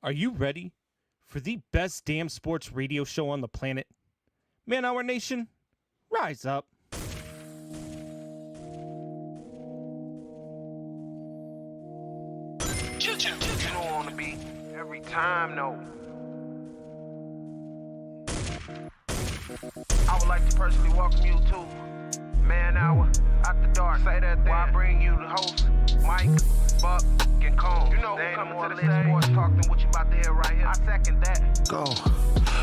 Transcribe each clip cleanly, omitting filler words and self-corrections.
Are you ready for the best damn sports radio show on the planet? Man, our nation, rise up. You don't want to be every time, no. I would like to personally welcome you to Man Hour After Dark. Say that then. While I bring you the host, Mike, Buck, and Cone. You know who's coming to the stage. Sports talk than what you about to hear right here. I second that. Go.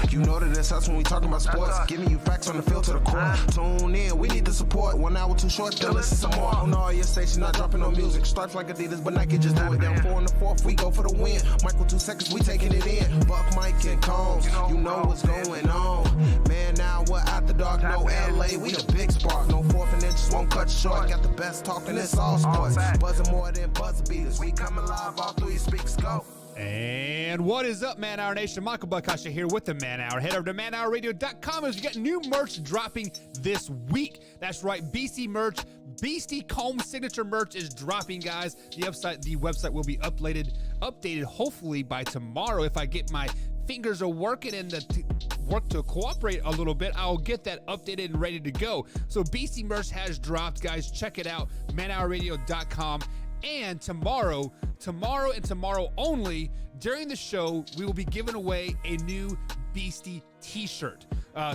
You know that it's us when we talking about sports. Giving you facts on the field to the core. Tune in, we need the support. 1 hour too short, then listen some more. On all your stations, not dropping no music. Stripes like Adidas, but Nike just do it. Down 4 in the 4th, we go for the win. Michael 2 seconds, we taking it in. Buck, Mike, and Combs. You know what's going on. Man, now we're after dark. No LA, we the big spark. No 4th and inches won't cut short. Got the best talking, it's all sports. Buzzing more than buzzer beaters. We coming live all through your speakers. Go. And what is up, Man Hour Nation? Michael Buckasha here with the Man Hour. Head over to manhourradio.com as we got new merch dropping this week. That's right, BC merch. Beastie Combs signature merch is dropping, guys. The website will be updated hopefully by tomorrow. If I get my fingers are working and the work to cooperate a little bit, I'll get that updated and ready to go. So BC merch has dropped, guys. Check it out, manhourradio.com. And tomorrow and tomorrow only, during the show, we will be giving away a new Beastie t-shirt.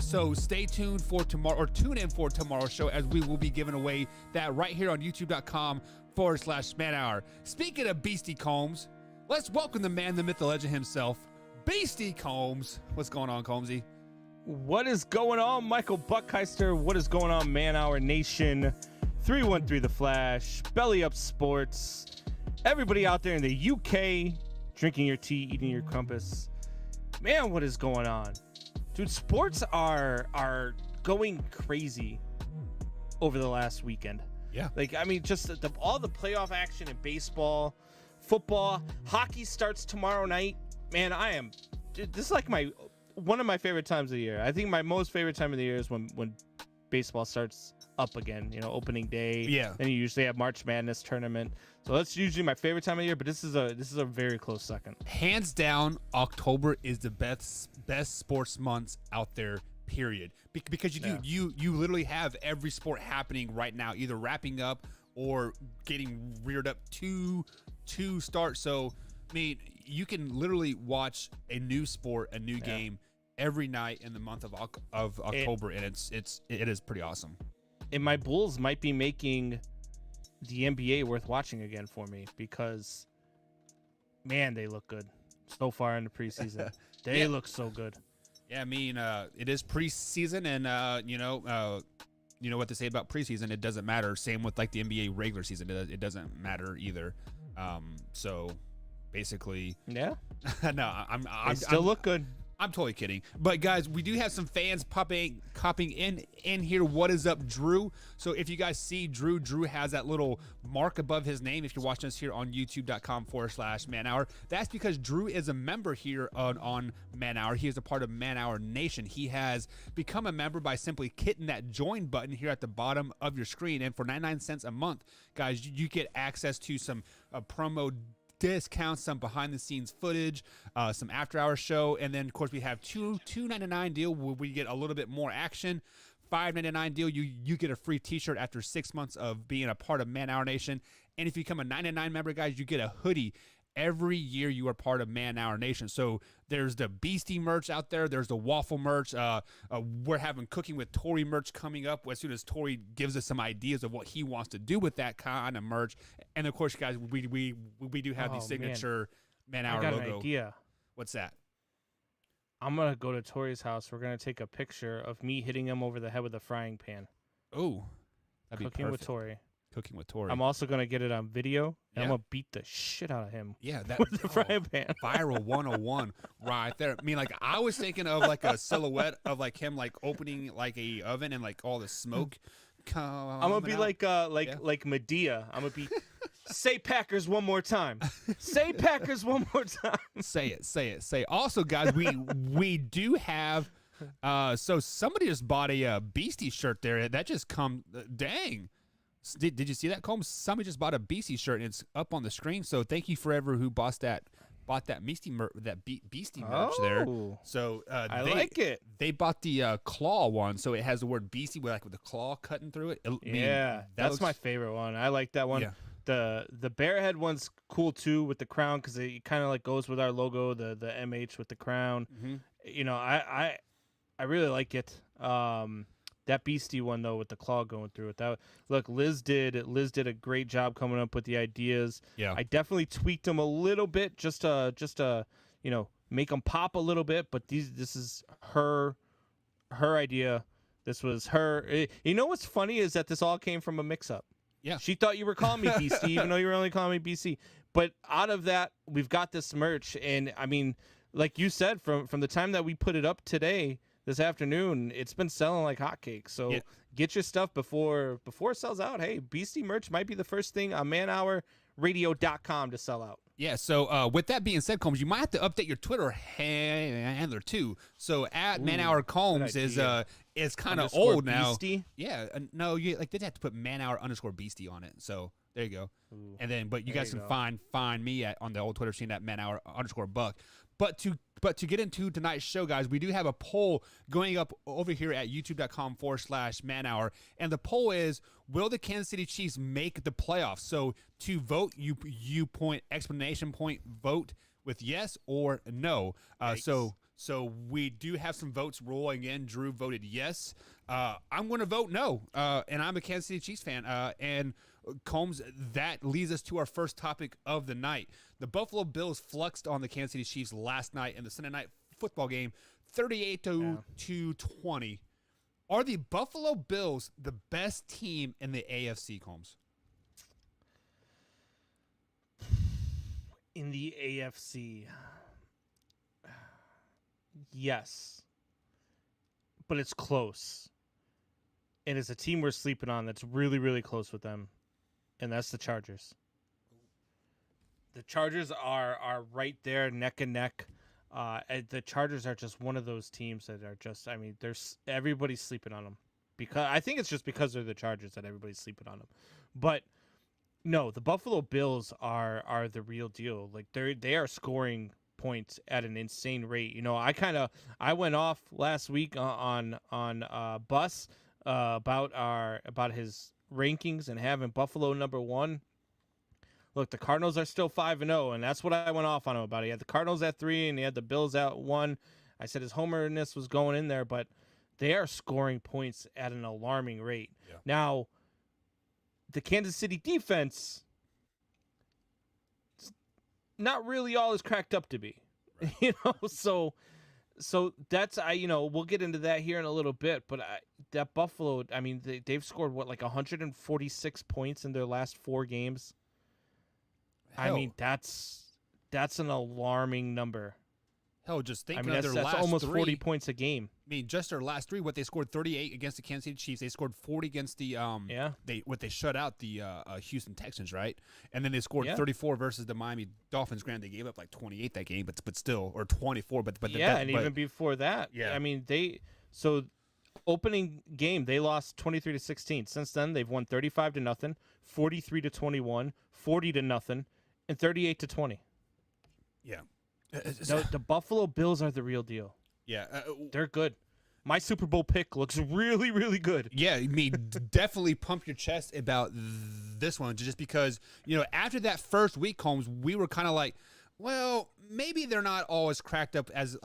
So stay tuned for tomorrow, or tune in for tomorrow's show, as we will be giving away that right here on youtube.com/Man Hour. Speaking of Beastie Combs, let's welcome the man, the myth, the legend himself, Beastie Combs. What's going on, Combsy? What is going on, Michael Buckheister? What is going on, Man Hour Nation? 313 The Flash, Belly Up Sports, everybody out there in the UK, drinking your tea, eating your crumpets. Man, what is going on? Dude, sports are going crazy over the last weekend. Yeah. Like, I mean, just all the playoff action in baseball, football, hockey starts tomorrow night. Man, this is like one of my favorite times of the year. I think my most favorite time of the year is when baseball starts up again, opening day. Yeah. Then you usually have March Madness tournament. So that's usually my favorite time of year, but this is a very close second. Hands down, October is the best sports months out there, period. Because you literally have every sport happening right now, either wrapping up or getting reared up to start. So, I mean, you can literally watch a new sport, a new game every night in the month of October, and it is pretty awesome. And my Bulls might be making the NBA worth watching again for me, because, man, they look good so far in the preseason. They look so good. Yeah, I mean, it is preseason, and you know what they say about preseason. It doesn't matter. Same with like the NBA regular season. It doesn't matter either. So basically, yeah. No, I'm still look good. I'm totally kidding. But guys, we do have some fans copying in here. What is up, Drew? So if you guys see Drew has that little mark above his name. If you're watching us here on youtube.com/Man Hour, that's because Drew is a member here on Man Hour. He is a part of Man Hour Nation. He has become a member by simply hitting that join button here at the bottom of your screen. And for 99 cents a month, guys, you get access to some promo discounts, some behind the scenes footage, some after hour show, and then of course we have $2.99 deal where we get a little bit more action. $5.99 deal, you get a free t-shirt after 6 months of being a part of Man Hour Nation. And if you become a $99 member, guys, you get a hoodie every year you are part of Man Hour Nation. So there's the Beastie merch out there. There's the waffle merch. We're having Cooking with Tori merch coming up as soon as Tori gives us some ideas of what he wants to do with that kind of merch. And of course, guys, we do have the signature Man Hour logo. I got an idea. What's that? I'm going to go to Tori's house. We're going to take a picture of me hitting him over the head with a frying pan. Oh, that'd be Cooking perfect. with Tori. Cooking with Tori. I'm also going to get it on video, and I'm going to beat the shit out of him. Yeah, that with the frying pan. Viral 101 right there. I mean, like, I was thinking of like a silhouette of like him like opening like a oven and like all the smoke. I'm gonna be like Medea. I'm gonna be say Packers one more time. Say Packers one more time. Say it. Also, guys, we do have. So somebody just bought a Beastie shirt there. That just come. Dang. Did you see that, Combs? Somebody just bought a Beastie shirt and it's up on the screen. So thank you for whoever who bought that bought that Beastie merch there. So I like it. They bought the claw one, so it has the word Beastie with the claw cutting through it. That's my favorite one. I like that one. Yeah. The bear head one's cool too with the crown because it kind of like goes with our logo, the MH with the crown. Mm-hmm. You know, I really like it. That Beastie one though with the claw going through it. Look, Liz did a great job coming up with the ideas. Yeah. I definitely tweaked them a little bit just to make them pop a little bit. But this is her idea. This was her. You know what's funny is that this all came from a mix-up. Yeah. She thought you were calling me Beastie, even though you were only calling me BC. But out of that, we've got this merch, and I mean, like you said, from the time that we put it up today. This afternoon, it's been selling like hotcakes. So get your stuff before it sells out. Hey, Beastie merch might be the first thing on manhourradio.com to sell out. Yeah, so with that being said, Combs, you might have to update your Twitter handler too. So at Manhour Combs is kind of old now. Beastie? Yeah, no, you did have to put Manhour_Beastie on it. So there you go. Ooh, and then, but you guys can find me on the old Twitter scene at Manhour_Buck. But to get into tonight's show, guys, we do have a poll going up over here at youtube.com/manhour. And the poll is, will the Kansas City Chiefs make the playoffs? So to vote, you point, ! Vote with yes or no. So we do have some votes rolling in. Drew voted yes. I'm going to vote no. And I'm a Kansas City Chiefs fan. And Combs, that leads us to our first topic of the night. The Buffalo Bills fluxed on the Kansas City Chiefs last night in the Sunday night football game, 38-20. Are the Buffalo Bills the best team in the AFC, Combs? In the AFC, yes, but it's close. And it's a team we're sleeping on that's really, really close with them, and that's the Chargers. The Chargers are right there, neck and neck. The Chargers are just one of those teams that are just, I mean, everybody's sleeping on them. I think it's just because they're the Chargers that everybody's sleeping on them. But no, the Buffalo Bills are the real deal. Like they are scoring points at an insane rate. You know, I went off last week on Bus about his rankings and having Buffalo number 1. Look, the Cardinals are still 5-0, and that's what I went off on him about. He had the Cardinals at 3, and he had the Bills at 1. I said his homerness was going in there, but they are scoring points at an alarming rate. Yeah. Now, the Kansas City defense, not really all is cracked up to be, right. You know. So that's we'll get into that here in a little bit. But that Buffalo, I mean, they've scored 146 points in their last 4 games. Hell. I mean, that's an alarming number. Hell, just thinking of their that's last almost 3, 40 points a game. I mean, just their last 3, what they scored 38 against the Kansas City Chiefs. They scored 40 against the they shut out the Houston Texans, right? And then they scored 34 versus the Miami Dolphins. Granted, they gave up like 28 that game, but still, or 24. But even before that, I mean opening game they lost 23-16. Since then, they've won 35-0, 43-21, 40-0, and 38-20. Yeah. The Buffalo Bills are the real deal. Yeah. They're good. My Super Bowl pick looks really, really good. Yeah, I mean, definitely pump your chest about this one, just because, after that first week, Combs, we were kind of like, well, maybe they're not all as cracked up as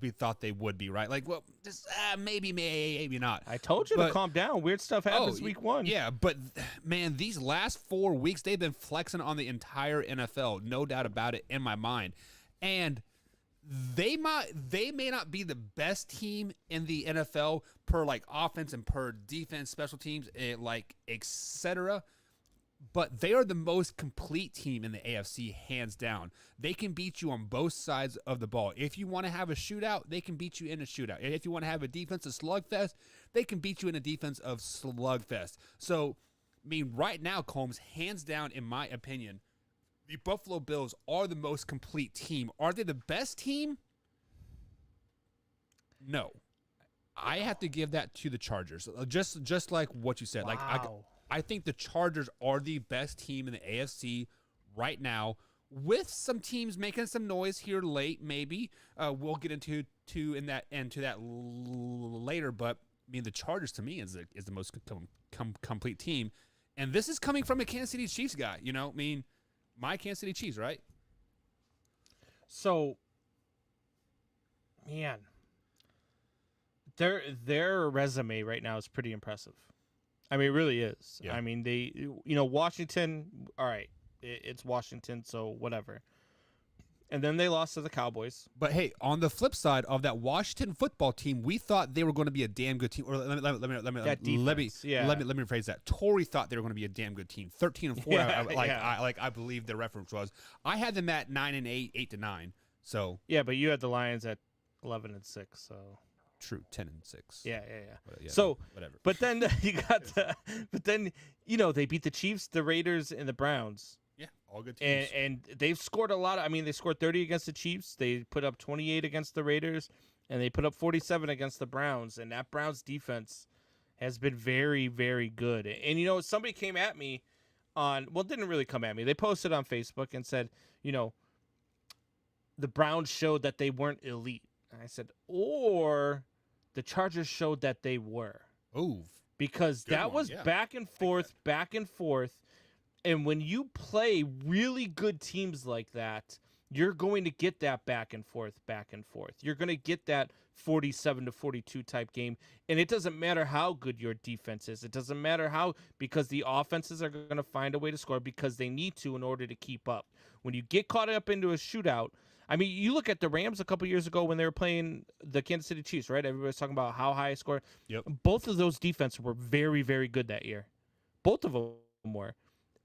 we thought they would be, right? Like, well, just maybe not. I told you to calm down. Weird stuff happens week 1. Yeah, but man, these last 4 weeks they've been flexing on the entire NFL, no doubt about it in my mind. And they may not be the best team in the NFL per like offense and per defense, special teams, etc. But they are the most complete team in the AFC, hands down. They can beat you on both sides of the ball. If you want to have a shootout, they can beat you in a shootout. If you want to have a defensive slugfest, they can beat you in a defensive slugfest. So, I mean, right now, Combs, hands down, in my opinion, the Buffalo Bills are the most complete team. Are they the best team? No. I have to give that to the Chargers. Just like what you said. Wow. Like I think the Chargers are the best team in the AFC right now with some teams making some noise here late, maybe we'll get into that later. But I mean, the Chargers to me is the most complete team, and this is coming from a Kansas City Chiefs guy. You know, I mean, my Kansas City Chiefs, right? So, man, their resume right now is pretty impressive. I mean, it really is. Yeah. I mean, Washington, all right, it's Washington, so whatever. And then they lost to the Cowboys. But hey, on the flip side of that Washington football team, we thought they were going to be a damn good team. Or let me rephrase that. Torrey thought they were going to be a damn good team. 13-4, Yeah, I believe the reference was. I had them at 9-8, 8-9. So yeah, but you had the Lions at 11-6. So true, 10-6. Yeah. But, yeah, so whatever. But then you got they beat the Chiefs, the Raiders, and the Browns. Yeah, all good teams. And they've scored a lot. They scored 30 against the Chiefs. They put up 28 against the Raiders, and they put up 47 against the Browns. And that Browns defense has been very, very good. And, somebody came at me didn't really come at me. They posted on Facebook and said, the Browns showed that they weren't elite. And I said, or the Chargers showed that they were. Oh, because that was back and forth. And when you play really good teams like that, you're going to get that back and forth. You're going to get that 47-42 type game. And it doesn't matter how good your defense is. It doesn't matter because the offenses are going to find a way to score because they need to in order to keep up. When you get caught up into a shootout, you look at the Rams a couple years ago when they were playing the Kansas City Chiefs, right? Everybody's talking about how high a score. Yep. Both of those defenses were very, very good that year. Both of them were.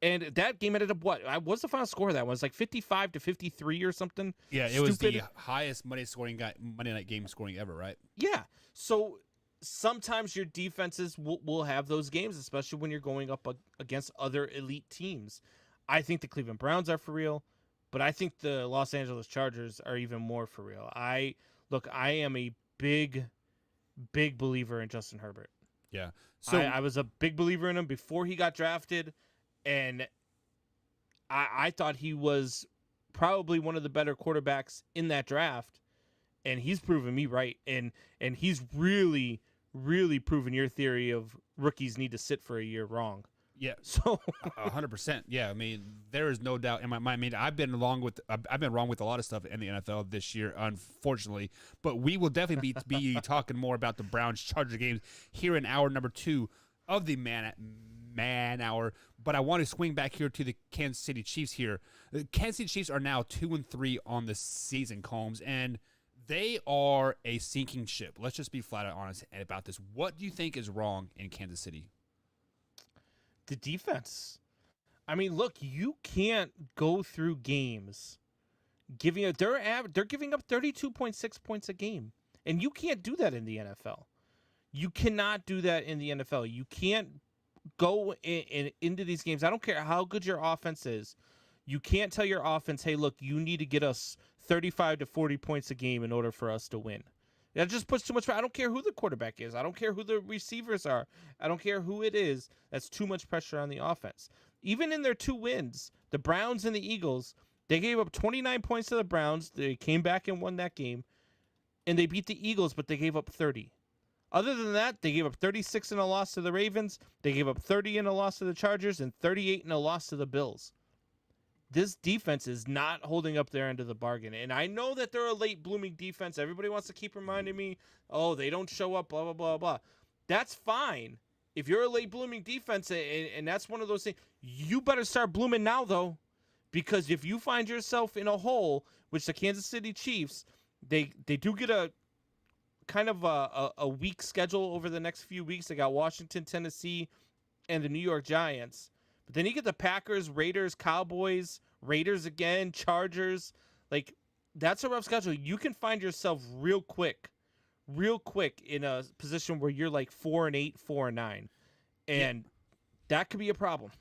And that game ended up what? What's the final score of that one? It was like 55-53 or something. Yeah, it was the highest Monday night game scoring ever, right? Yeah. So sometimes your defenses will have those games, especially when you're going up against other elite teams. I think the Cleveland Browns are for real, but I think the Los Angeles Chargers are even more for real. I am a big, big believer in Justin Herbert. Yeah. So I was a big believer in him before he got drafted. And I thought he was probably one of the better quarterbacks in that draft, and he's proven me right. And he's really, really proven your theory of rookies need to sit for a year wrong. Yeah, so 100%. Yeah, there is no doubt in my mind. I've been wrong with a lot of stuff in the NFL this year, unfortunately. But we will definitely be talking more about the Browns Charger games here in hour number 2 of the Man Hour. But I want to swing back here to the Kansas City Chiefs here. The Kansas City Chiefs are now 2-3 on the season, Combs, and they are a sinking ship. Let's just be flat out honest about this. What do you think is wrong in Kansas City? The defense. Look, you can't go through games they're giving up 32.6 points a game, and you can't do that in the NFL. You cannot do that in the NFL. You can't go into these games. I don't care how good your offense is. You can't tell your offense, hey, look, you need to get us 35 to 40 points a game in order for us to win. That just puts too much pressure. I don't care who the quarterback is. I don't care who the receivers are. I don't care who it is. That's too much pressure on the offense. Even in their 2 wins, the Browns and the Eagles, they gave up 29 points to the Browns. They came back and won that game. And they beat the Eagles, but they gave up 30. Other than that, they gave up 36 in a loss to the Ravens. They gave up 30 in a loss to the Chargers and 38 in a loss to the Bills. This defense is not holding up their end of the bargain. And I know that they're a late blooming defense. Everybody wants to keep reminding me, oh, they don't show up, blah, blah, blah, blah. That's fine. If you're a late blooming defense and that's one of those things, you better start blooming now, though. Because if you find yourself in a hole, which the Kansas City Chiefs, they do get a kind of a weak schedule over the next few weeks. They got Washington, Tennessee, and the New York Giants. But then you get the Packers, Raiders, Cowboys, Raiders again, Chargers. That's a rough schedule. You can find yourself real quick in a position where you're 4-8, 4-9. And that could be a problem.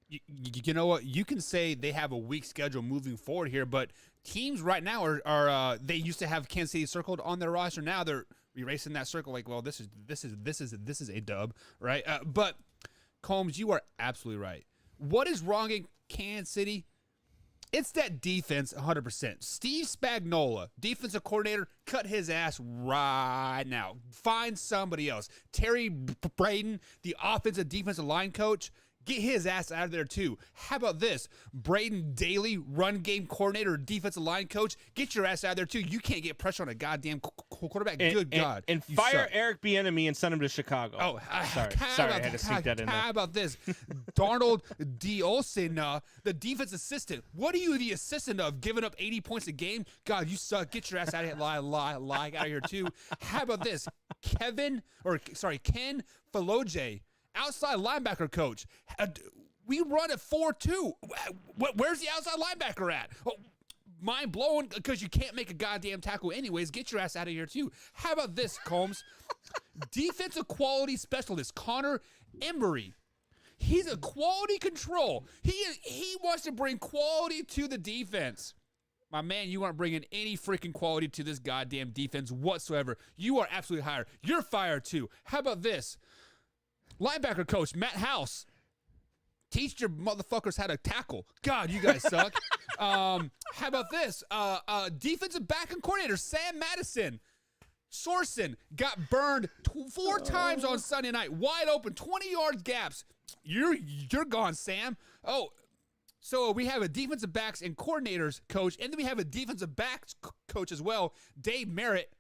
You know what? You can say they have a weak schedule moving forward here, but teams right now are they used to have Kansas City circled on their roster. Now they're erasing that circle. This is a dub, right? But Combs, you are absolutely right. What is wrong in Kansas City? It's that defense 100%. Steve Spagnuolo, defensive coordinator, cut his ass right now. Find somebody else. Terry Braden, the offensive defensive line coach, get his ass out of there too. How about this? Braden Daly, run game coordinator, defensive line coach, get your ass out of there too. You can't get pressure on a goddamn quarterback. Good God. And You fire suck. Eric Bieniemy and send him to Chicago. Oh, sorry, I had to sneak that in there. How about this? Darnold Diolson, the defense assistant. What are you the assistant of? Giving up 80 points a game? God, you suck. Get your ass out of here. Lie out of here too. How about this? Ken Faloje, outside linebacker coach. We run at 4-2. Where's the outside linebacker at? Oh, mind blowing because you can't make a goddamn tackle anyways. Get your ass out of here too. How about this, Combs? Defensive quality specialist Connor Emery. He's a quality control. He wants to bring quality to the defense. My man, you aren't bringing any freaking quality to this goddamn defense whatsoever. You are absolutely hired. You're fired too. How about this? Linebacker coach Matt House. Teach your motherfuckers how to tackle. God, you guys suck. How about this? Defensive back and coordinator Sam Madison. Sorson got burned 4 times on Sunday night. Wide open, 20 yards gaps. You're gone, Sam. Oh, so we have a defensive backs and coordinators coach, and then we have a defensive backs coach as well, Dave Merritt.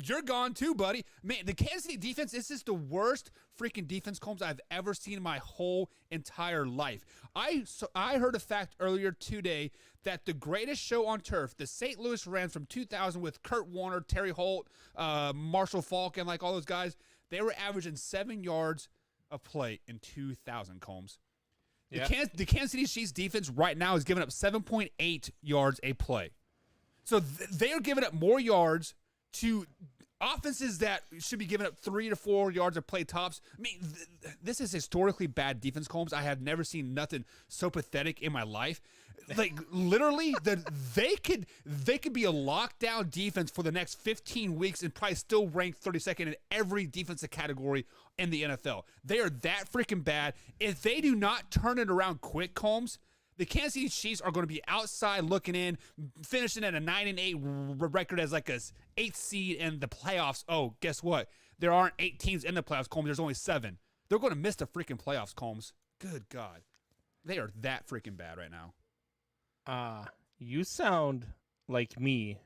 You're gone too, buddy. Man, the Kansas City defense, this is the worst freaking defense, Combs, I've ever seen in my whole entire life. I heard a fact earlier today that the greatest show on turf, the St. Louis Rams from 2000 with Kurt Warner, Terry Holt, Marshall Faulk, and like all those guys, they were averaging 7 yards a play in 2000, Combs. Yeah. The Kansas City Chiefs defense right now is giving up 7.8 yards a play. So they are giving up more yards to offenses that should be giving up 3 to 4 yards of play tops. I mean, this is historically bad defense, Combs. I have never seen nothing so pathetic in my life. Like literally, they could be a lockdown defense for the next 15 weeks and probably still rank 32nd in every defensive category in the NFL. They are that freaking bad. If they do not turn it around quick, Combs, the Kansas City Chiefs are going to be outside looking in, finishing at a 9-8 record as like a 8th seed in the playoffs. Oh, guess what? There aren't 8 teams in the playoffs, Combs. There's only 7. They're going to miss the freaking playoffs, Combs. Good God. They are that freaking bad right now. You sound like me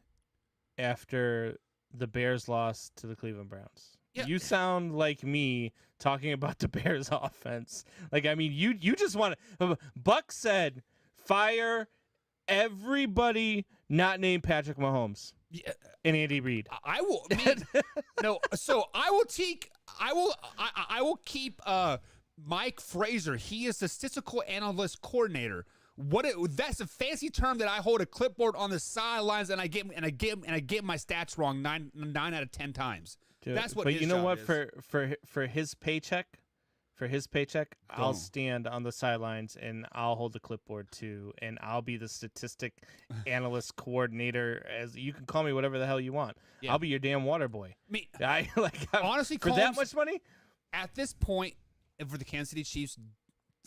after the Bears lost to the Cleveland Browns. Yeah. You sound like me talking about the Bears offense. Like, I mean, you just want to. Buck said, fire everybody not named Patrick Mahomes. Yeah. And Andy Reid. I will. No. So I will take. I will keep Mike Frazier. He is the statistical analyst coordinator. That's a fancy term that I hold a clipboard on the sidelines and I get my stats wrong 9 out of 10 times. Dude, that's what. But his you know job what? is. For his paycheck, I'll stand on the sidelines and I'll hold the clipboard too, and I'll be the statistic analyst coordinator. As you can call me whatever the hell you want. Yeah. I'll be your damn water boy. Honestly, for that much money. At this point, for the Kansas City Chiefs,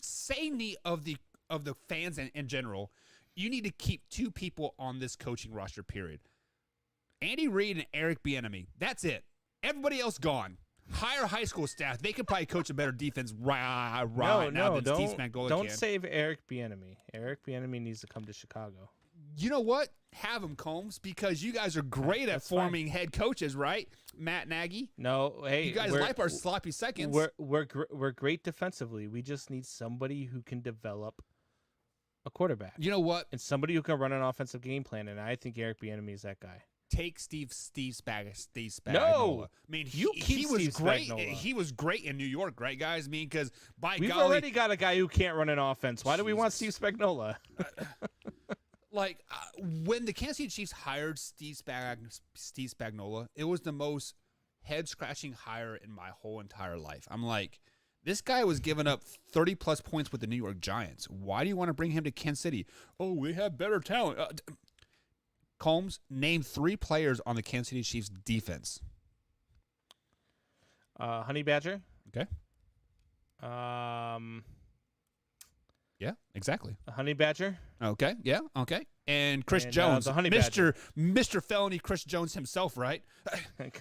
safety of the fans in general, you need to keep 2 people on this coaching roster, period. Andy Reid and Eric Bieniemy. That's it. Everybody else gone. Hire high school staff. They could probably coach a better defense now than Steve Spagnuolo don't can. save Eric Bieniemy. Eric Bieniemy needs to come to Chicago. You know what? Have him, Combs, because you guys are great at forming head coaches, right? Matt Nagy. No, hey, you guys like our sloppy seconds. We're great defensively. We just need somebody who can develop a quarterback. You know what? And somebody who can run an offensive game plan, and I think Eric Bieniemy is that guy. Take Steve Spagnuolo. No, I mean, he was great. Spagnuolo. He was great in New York, right, guys? I mean, because we've already got a guy who can't run an offense. Why do we want Steve Spagnuolo? When the Kansas City Chiefs hired Steve Spagnuolo, it was the most head-scratching hire in my whole entire life. I'm like, this guy was giving up 30-plus points with the New York Giants. Why do you want to bring him to Kansas City? Oh, we have better talent. Combs, name 3 players on the Kansas City Chiefs defense. Honey Badger. Okay. Yeah, exactly. A honey badger. Okay, yeah, okay. And Chris Jones, the honey Mr. Felony Chris Jones himself, right?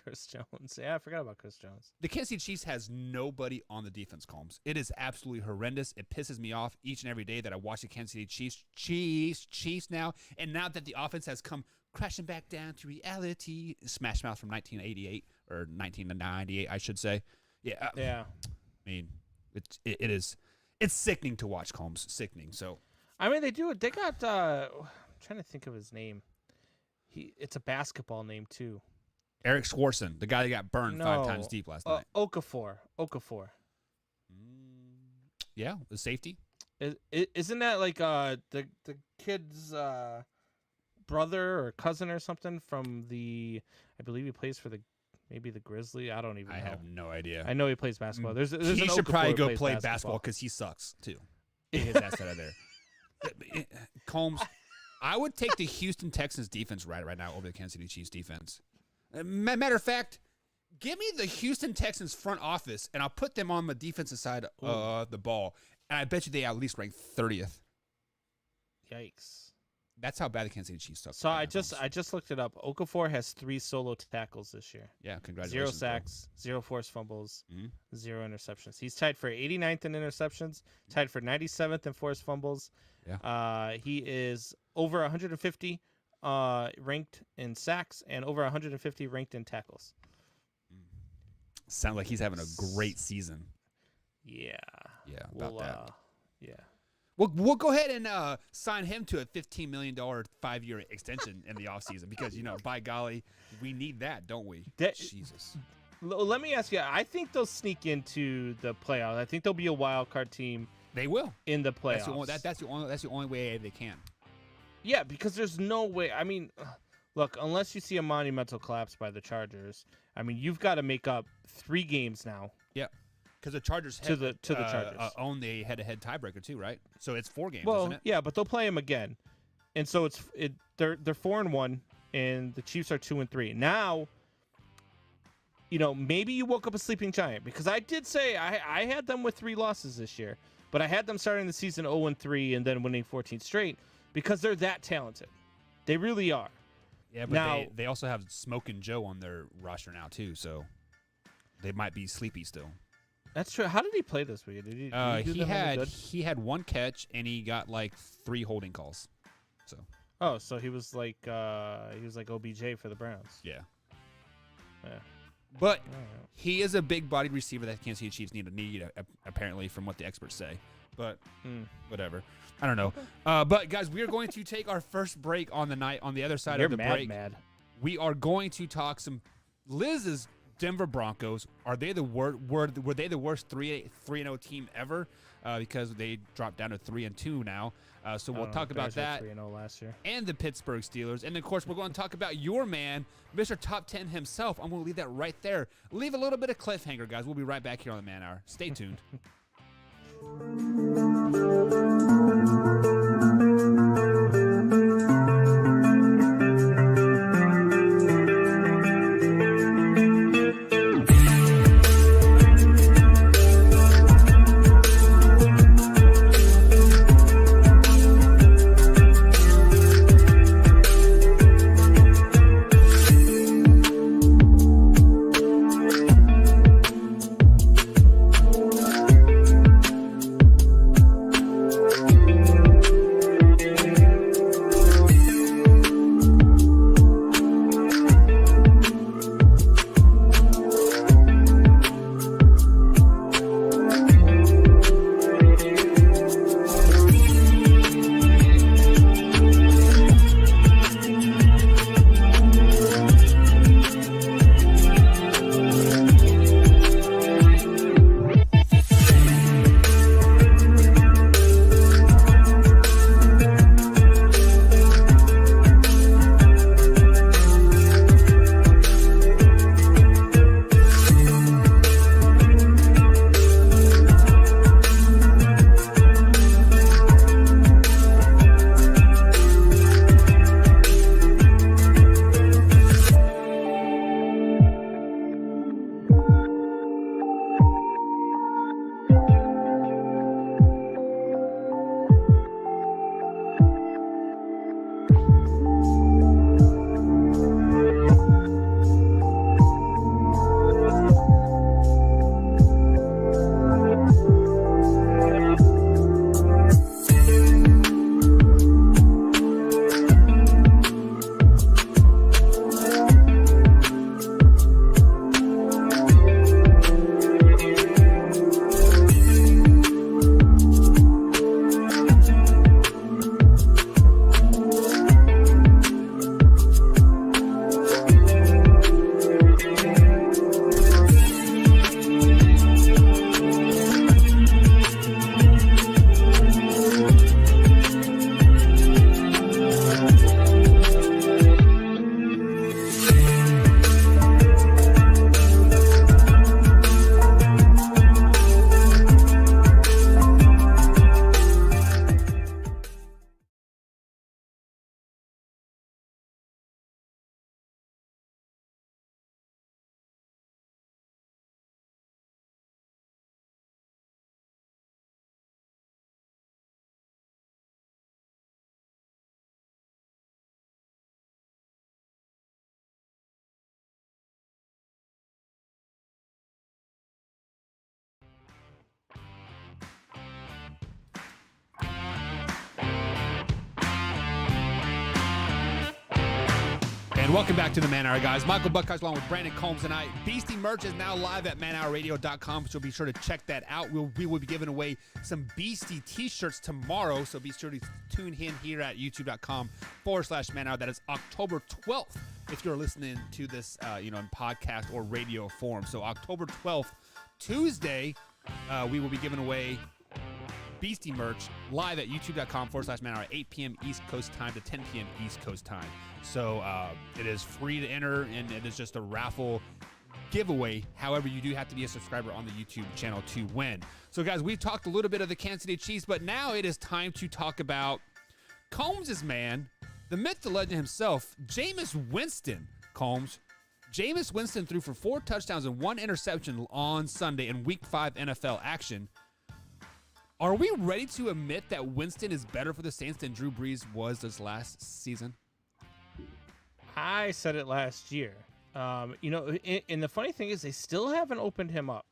Chris Jones. Yeah, I forgot about Chris Jones. The Kansas City Chiefs has nobody on the defense, Combs. It is absolutely horrendous. It pisses me off each and every day that I watch the Kansas City Chiefs now. And now that the offense has come crashing back down to reality, Smash Mouth from 1988 or 1998, I should say. Yeah. Yeah. I mean, it's sickening to watch, Combs. Sickening. So, I mean, they got. I'm trying to think of his name. It's a basketball name too. Eric Swarson, the guy that got burned 5 times deep last night. Okafor. Yeah, the safety. Isn't that like the kid's brother or cousin or something from the? I believe he plays for maybe the Grizzly. I don't even know. I have no idea. I know he plays basketball. There's he an should probably go play basketball basketball because he sucks too. Get his ass out of there. Combs, I would take the Houston Texans defense right now over the Kansas City Chiefs defense. Matter of fact, give me the Houston Texans front office, and I'll put them on the defensive side of the ball, and I bet you they at least rank 30th. Yikes. That's how bad the Kansas City Chiefs suck. So I just looked it up. Okafor has 3 solo tackles this year. Yeah, congratulations. 0 sacks, 0 forced fumbles, 0 interceptions. He's tied for 89th in interceptions, tied for 97th in forced fumbles. Yeah. He is over 150 ranked in sacks and over 150 ranked in tackles. Sounds like he's having a great season. Yeah. Yeah, about that. Yeah. We'll go ahead and sign him to a $15 million 5-year extension in the offseason because, by golly, we need that, don't we? Jesus. Let me ask you, I think they'll sneak into the playoffs. I think they'll be a wild card team. They will. In the playoffs. That's the only way they can. Yeah, because there's no way. I mean, look, unless you see a monumental collapse by the Chargers, I mean, you've got to make up 3 games now. Yeah. Because the Chargers to the Chargers own the head-to-head tiebreaker too, right? So it's 4 games, well, isn't it? Yeah, but they'll play them again, and so they're 4-1, and the Chiefs are 2-3. Now, maybe you woke up a sleeping giant because I did say I had them with 3 losses this year, but I had them starting the season 0-3 and then winning 14 straight because they're that talented. They really are. Yeah, but now, they also have Smokin' Joe on their roster now too, so they might be sleepy still. That's true. How did he play this week? Did he had 1 catch and he got like 3 holding calls. So. So he was like OBJ for the Browns. Yeah. Yeah. But he is a big-bodied receiver that Kansas City Chiefs need apparently, from what the experts say. But whatever. I don't know. But guys, we are going to take our first break on the night. On the other side of the break, we are going to talk some Liz's Denver Broncos. Were they the worst 3-0 team ever? Because they dropped down to 3-2 now. So we'll talk about that. 3-0 last year. And the Pittsburgh Steelers. And of course, we're going to talk about your man, Mr. Top 10 himself. I'm going to leave that right there. Leave a little bit of cliffhanger, guys. We'll be right back here on the Man Hour. Stay tuned. And welcome back to the Man Hour, guys. Michael Buckeyes along with Brandon Combs tonight. Beastie merch is now live at manhourradio.com, so be sure to check that out. We will be giving away some Beastie t-shirts tomorrow, so be sure to tune in here at youtube.com/manhour. That is October 12th if you're listening to this in podcast or radio form. So October 12th, Tuesday, we will be giving away Beastie merch live at youtube.com/manhour at 8 p.m. East Coast time to 10 p.m. East Coast time. So it is free to enter, and it is just a raffle giveaway. However, you do have to be a subscriber on the YouTube channel to win. So, guys, we've talked a little bit of the Kansas City Chiefs, but now it is time to talk about Combs' man, the myth, the legend himself, Jameis Winston. Combs. Jameis Winston threw for 4 touchdowns and 1 interception on Sunday in Week 5 NFL action. Are we ready to admit that Winston is better for the Saints than Drew Brees was this last season? I said it last year. And the funny thing is they still haven't opened him up.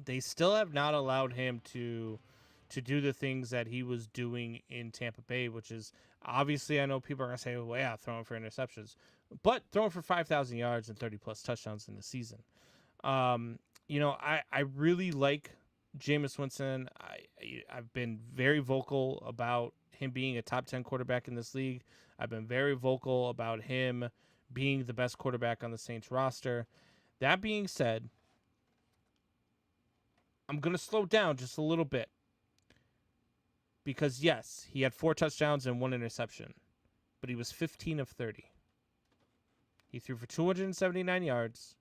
They still have not allowed him to do the things that he was doing in Tampa Bay, which is obviously, I know people are going to say, well, yeah, throwing for interceptions, but throwing for 5,000 yards and 30-plus touchdowns in the season. I really like Jameis Winston. I've been very vocal about him being a top 10 quarterback in this league. I've been very vocal about him being the best quarterback on the Saints roster. That being said, I'm going to slow down just a little bit because, yes, he had 4 touchdowns and 1 interception, but he was 15 of 30. He threw for 279 yards.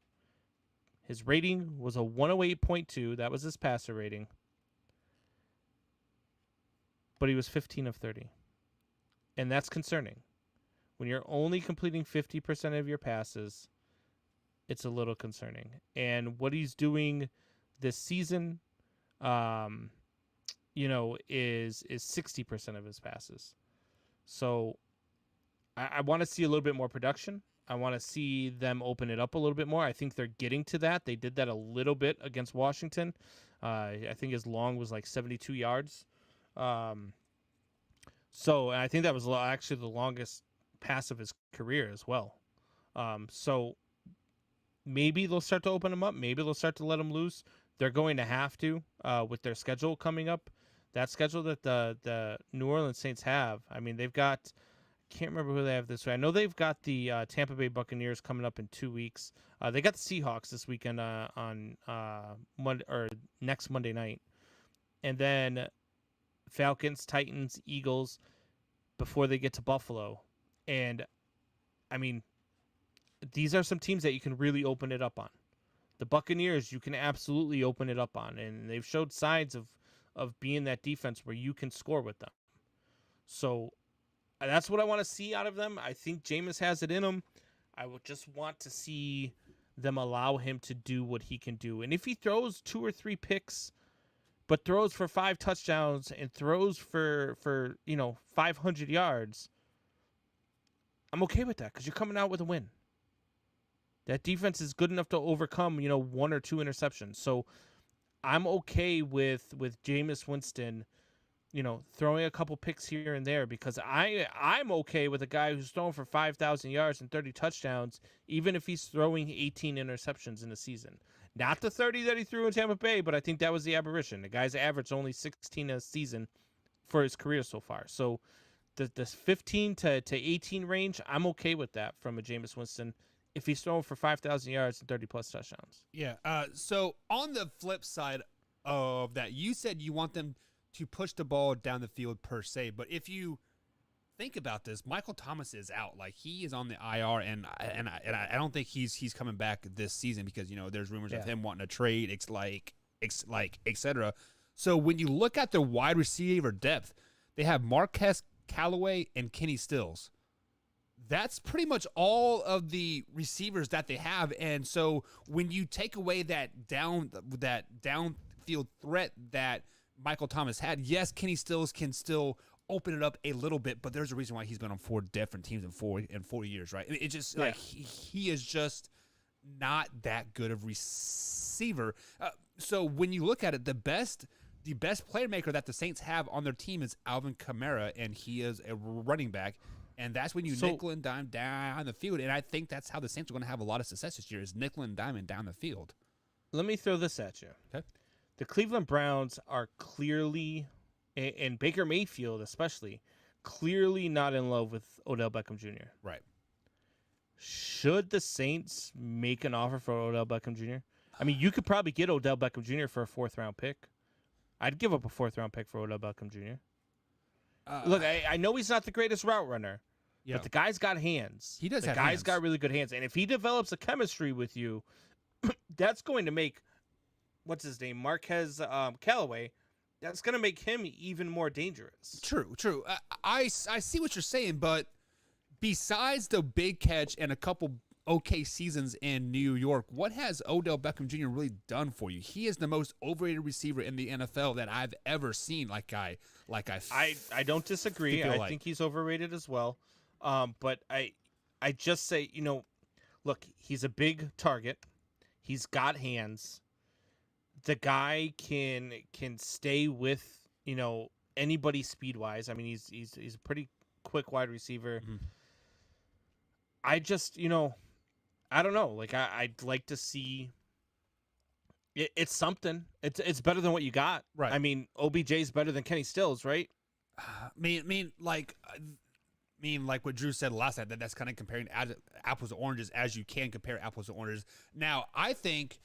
His rating was a 108.2. That was his passer rating. But he was 15 of 30. And that's concerning. When you're only completing 50% of your passes, it's a little concerning. And what he's doing this season, is 60% of his passes. So I want to see a little bit more production. I want to see them open it up a little bit more. I think they're getting to that. They did that a little bit against Washington. I think his long was like 72 yards. So I think that was actually the longest pass of his career as well. So maybe they'll start to open him up. Maybe they'll start to let him loose. They're going to have to with their schedule coming up. That schedule that the New Orleans Saints have. I mean, they've got, I can't remember who they have this way. I know they've got the Tampa Bay Buccaneers coming up in 2 weeks. They got the Seahawks this weekend on next Monday night. And then Falcons, Titans, Eagles before they get to Buffalo. And, I mean, these are some teams that you can really open it up on. The Buccaneers, you can absolutely open it up on. And they've showed signs of being that defense where you can score with them. So that's what I want to see out of them. I think Jameis has it in him. I would just want to see them allow him to do what he can do. And if he throws 2 or 3 picks, but throws for 5 touchdowns and throws for 500 yards, I'm okay with that because you're coming out with a win. That defense is good enough to overcome, 1 or 2 interceptions. So I'm okay with Jameis Winston, throwing a couple picks here and there because I'm okay with a guy who's throwing for 5,000 yards and 30 touchdowns, even if he's throwing 18 interceptions in a season. Not the 30 that he threw in Tampa Bay, but I think that was the aberration. The guy's averaged only 16 a season for his career so far. So the 15 to 18 range, I'm okay with that from a Jameis Winston if he's throwing for 5,000 yards and 30-plus touchdowns. Yeah. So on the flip side of that, you said you want them to push the ball down the field per se, but if you think about this, Michael Thomas is out. Like, he is on the IR, and I don't think he's coming back this season because there's rumors of him wanting to trade, etc. So when you look at their wide receiver depth, they have Marquez Callaway and Kenny Stills. That's pretty much all of the receivers that they have, and so when you take away that downfield threat that Michael Thomas had, yes, Kenny Stills can still open it up a little bit, but there's a reason why he's been on 4 different teams in 4 years, right? I mean, it just like he is just not that good of receiver. So when you look at it, the best playmaker that the Saints have on their team is Alvin Kamara, and he is a running back. And that's when you nickel and dime down the field. And I think that's how the Saints are going to have a lot of success this year is nickel and diming down the field. Let me throw this at you. Okay. The Cleveland Browns are clearly, and Baker Mayfield especially, clearly not in love with Odell Beckham Jr. Right. Should the Saints make an offer for Odell Beckham Jr.? I mean, you could probably get Odell Beckham Jr. for a 4th-round pick. I'd give up a 4th-round pick for Odell Beckham Jr. Look, I know he's not the greatest route runner, but the guy's got hands. He does have hands. The guy's hands. got really good hands. And if he develops a chemistry with you, that's going to make, what's his name, Marquez Callaway, that's going to make him even more dangerous. True. I see what you're saying, but besides the big catch and a couple okay seasons in New York, what has Odell Beckham Jr. really done for you? He is the most overrated receiver in the NFL that I've ever seen. I don't disagree. I think he's overrated as well. But I just say, look, he's a big target. He's got hands. The guy can stay with, anybody speed-wise. I mean, he's a pretty quick wide receiver. Mm-hmm. I just, I don't know. Like, I'd like to see. It's something. It's better than what you got. Right. I mean, OBJ's better than Kenny Stills, right? Like what Drew said last night, that's kind of comparing apples to oranges as you can compare apples to oranges. Now, I think,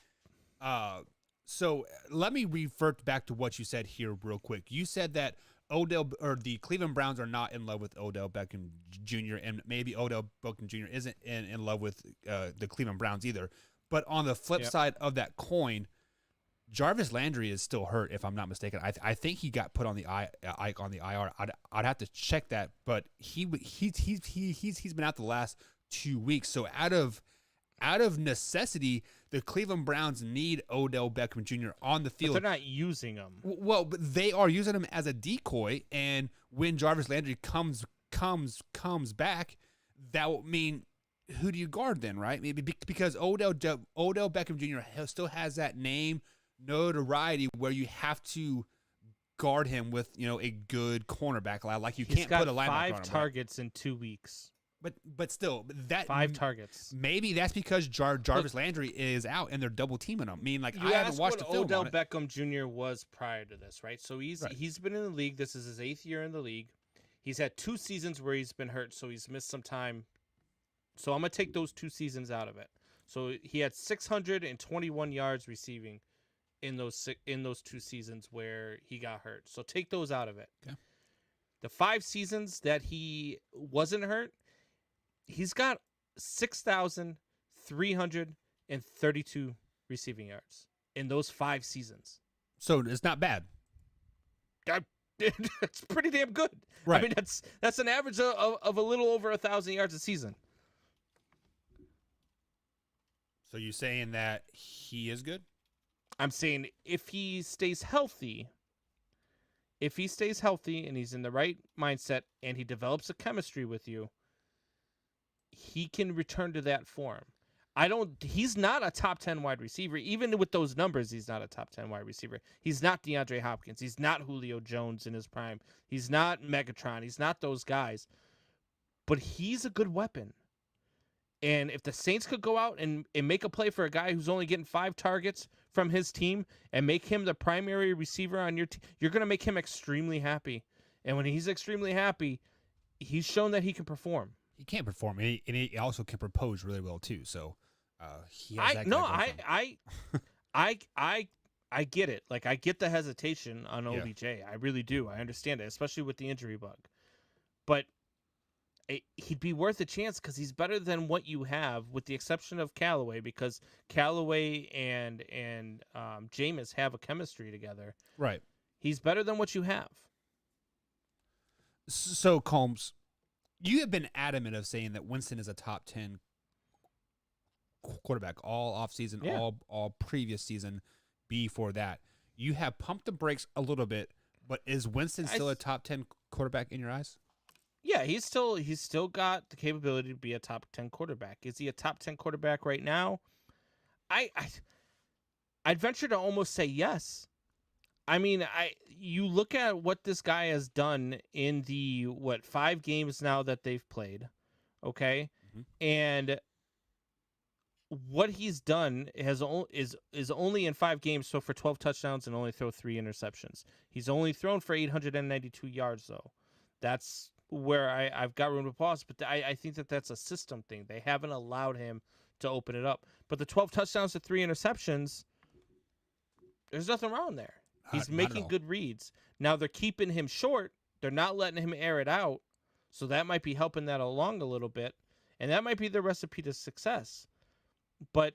so let me revert back to what you said here real quick. You said that the Cleveland Browns are not in love with Odell Beckham Jr. and maybe Odell Beckham Jr. isn't in love with the Cleveland Browns either. But on the flip side of that coin, Jarvis Landry is still hurt, if I'm not mistaken. I think he got put on the IR. I'd have to check that, but he's been out the last 2 weeks. So out of necessity, the Cleveland Browns need Odell Beckham Jr. on the field. But they're not using him. Well, but they are using him as a decoy, and when Jarvis Landry comes back, that will mean who do you guard then, right? Maybe because Odell Beckham Jr. still has that name notoriety where you have to guard him with a good cornerback. Like you can't put a linebacker on him. 5 targets in 2 weeks. But still, that 5 targets. Maybe that's because Jarvis Landry is out and they're double teaming him. I mean, like I haven't watched the film Odell on it. Beckham Jr. was prior to this, right? So he's been in the league. This is his 8th year in the league. He's had 2 seasons where he's been hurt, so he's missed some time. So I'm gonna take those 2 seasons out of it. So he had 621 yards receiving in those 2 seasons where he got hurt. So take those out of it. Okay. The 5 seasons that he wasn't hurt, he's got 6,332 receiving yards in those 5 seasons. So it's not bad. It's pretty damn good. Right. I mean, that's an average of a little over 1,000 yards a season. So you saying that he is good? I'm saying if he stays healthy and he's in the right mindset and he develops a chemistry with you, he can return to that form. He's not a top 10 wide receiver. Even with those numbers, he's not a top 10 wide receiver. He's not DeAndre Hopkins. He's not Julio Jones in his prime. He's not Megatron. He's not those guys. But he's a good weapon. And if the Saints could go out and make a play for a guy who's only getting 5 targets from his team and make him the primary receiver on your team, you're going to make him extremely happy. And when he's extremely happy, he's shown that he can perform. He can perform, and he also can propose really well too. So he has that. I get it. Like I get the hesitation on OBJ. I really do. I understand it, especially with the injury bug. But he'd be worth a chance because he's better than what you have, with the exception of Callaway, because Callaway and Jameis have a chemistry together. Right. He's better than what you have. So Combs, you have been adamant of saying that Winston is a top 10 quarterback all offseason, all previous season before that. You have pumped the brakes a little bit, but is Winston still a top 10 quarterback in your eyes? Yeah, he's still got the capability to be a top 10 quarterback. Is he a top 10 quarterback right now? I'd venture to almost say yes. I mean, you look at what this guy has done in the 5 games now that they've played, okay, and what he's done is only in 5 games, so for 12 touchdowns and only throw 3 interceptions. He's only thrown for 892 yards, though. That's where I've got room to pause, but I think that's a system thing. They haven't allowed him to open it up. But the 12 touchdowns to 3 interceptions, there's nothing wrong there. He's making good reads. Now they're keeping him short. They're not letting him air it out, so that might be helping that along a little bit, and that might be the recipe to success. But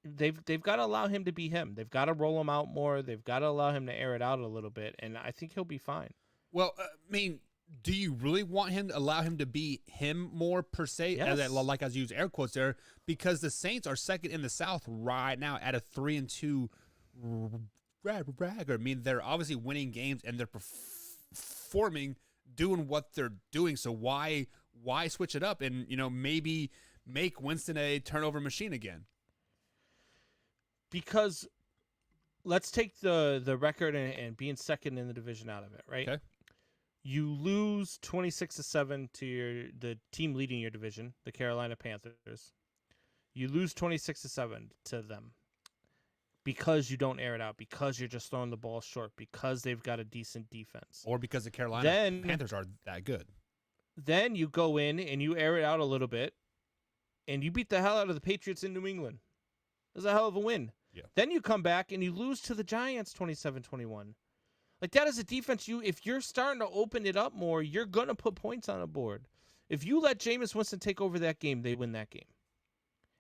they've got to allow him to be him. They've got to roll him out more. They've got to allow him to air it out a little bit, and I think he'll be fine. Well, I mean, do you really want him to allow him to be him more per se? Yes. Like I use air quotes there, because the Saints are second in the South right now at a 3-2 record. I mean, they're obviously winning games and they're performing, doing what they're doing. So why switch it up and maybe make Winston a turnover machine again? Because let's take the record and being second in the division out of it, right? Okay. You lose 26-7 to the team leading your division, the Carolina Panthers. You lose 26-7 to them because you don't air it out, because you're just throwing the ball short, because they've got a decent defense. Or because the Carolina Panthers are that good. Then you go in and you air it out a little bit, and you beat the hell out of the Patriots in New England. It was a hell of a win. Yeah. Then you come back and you lose to the Giants 27-21. Like, that is a defense, if you're starting to open it up more, you're going to put points on the board. If you let Jameis Winston take over that game, they win that game.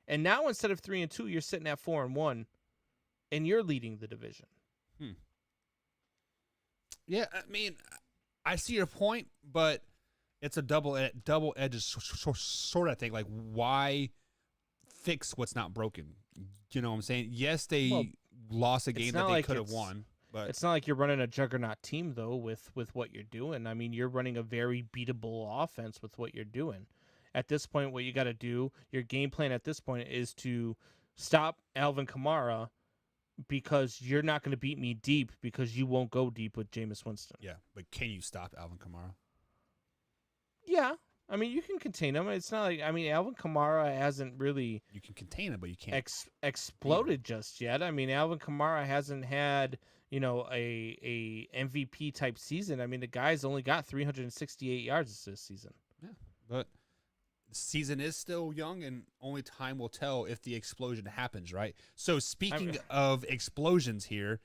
And now instead of 3-2, you're sitting at 4-1, and you're leading the division. Yeah, I mean, I see your point, but it's a double-edged sword, I think. Like, why fix what's not broken? You know what I'm saying? Yes, they lost a game that they could have won. But it's not like you're running a juggernaut team, though, with what you're doing. I mean, you're running a very beatable offense with what you're doing. At this point, what you got to do, your game plan at this point is to stop Alvin Kamara, because you're not going to beat me deep because you won't go deep with Jameis Winston. Yeah, but can you stop Alvin Kamara? Yeah. I mean, you can contain him. It's not like, I mean, Alvin Kamara hasn't really... You can contain him, but you can't... exploded just yet. I mean, Alvin Kamara hasn't had, a MVP type season. I mean, the guy's only got 368 yards this season. Yeah, but the season is still young, and only time will tell if the explosion happens, right? So speaking of explosions here,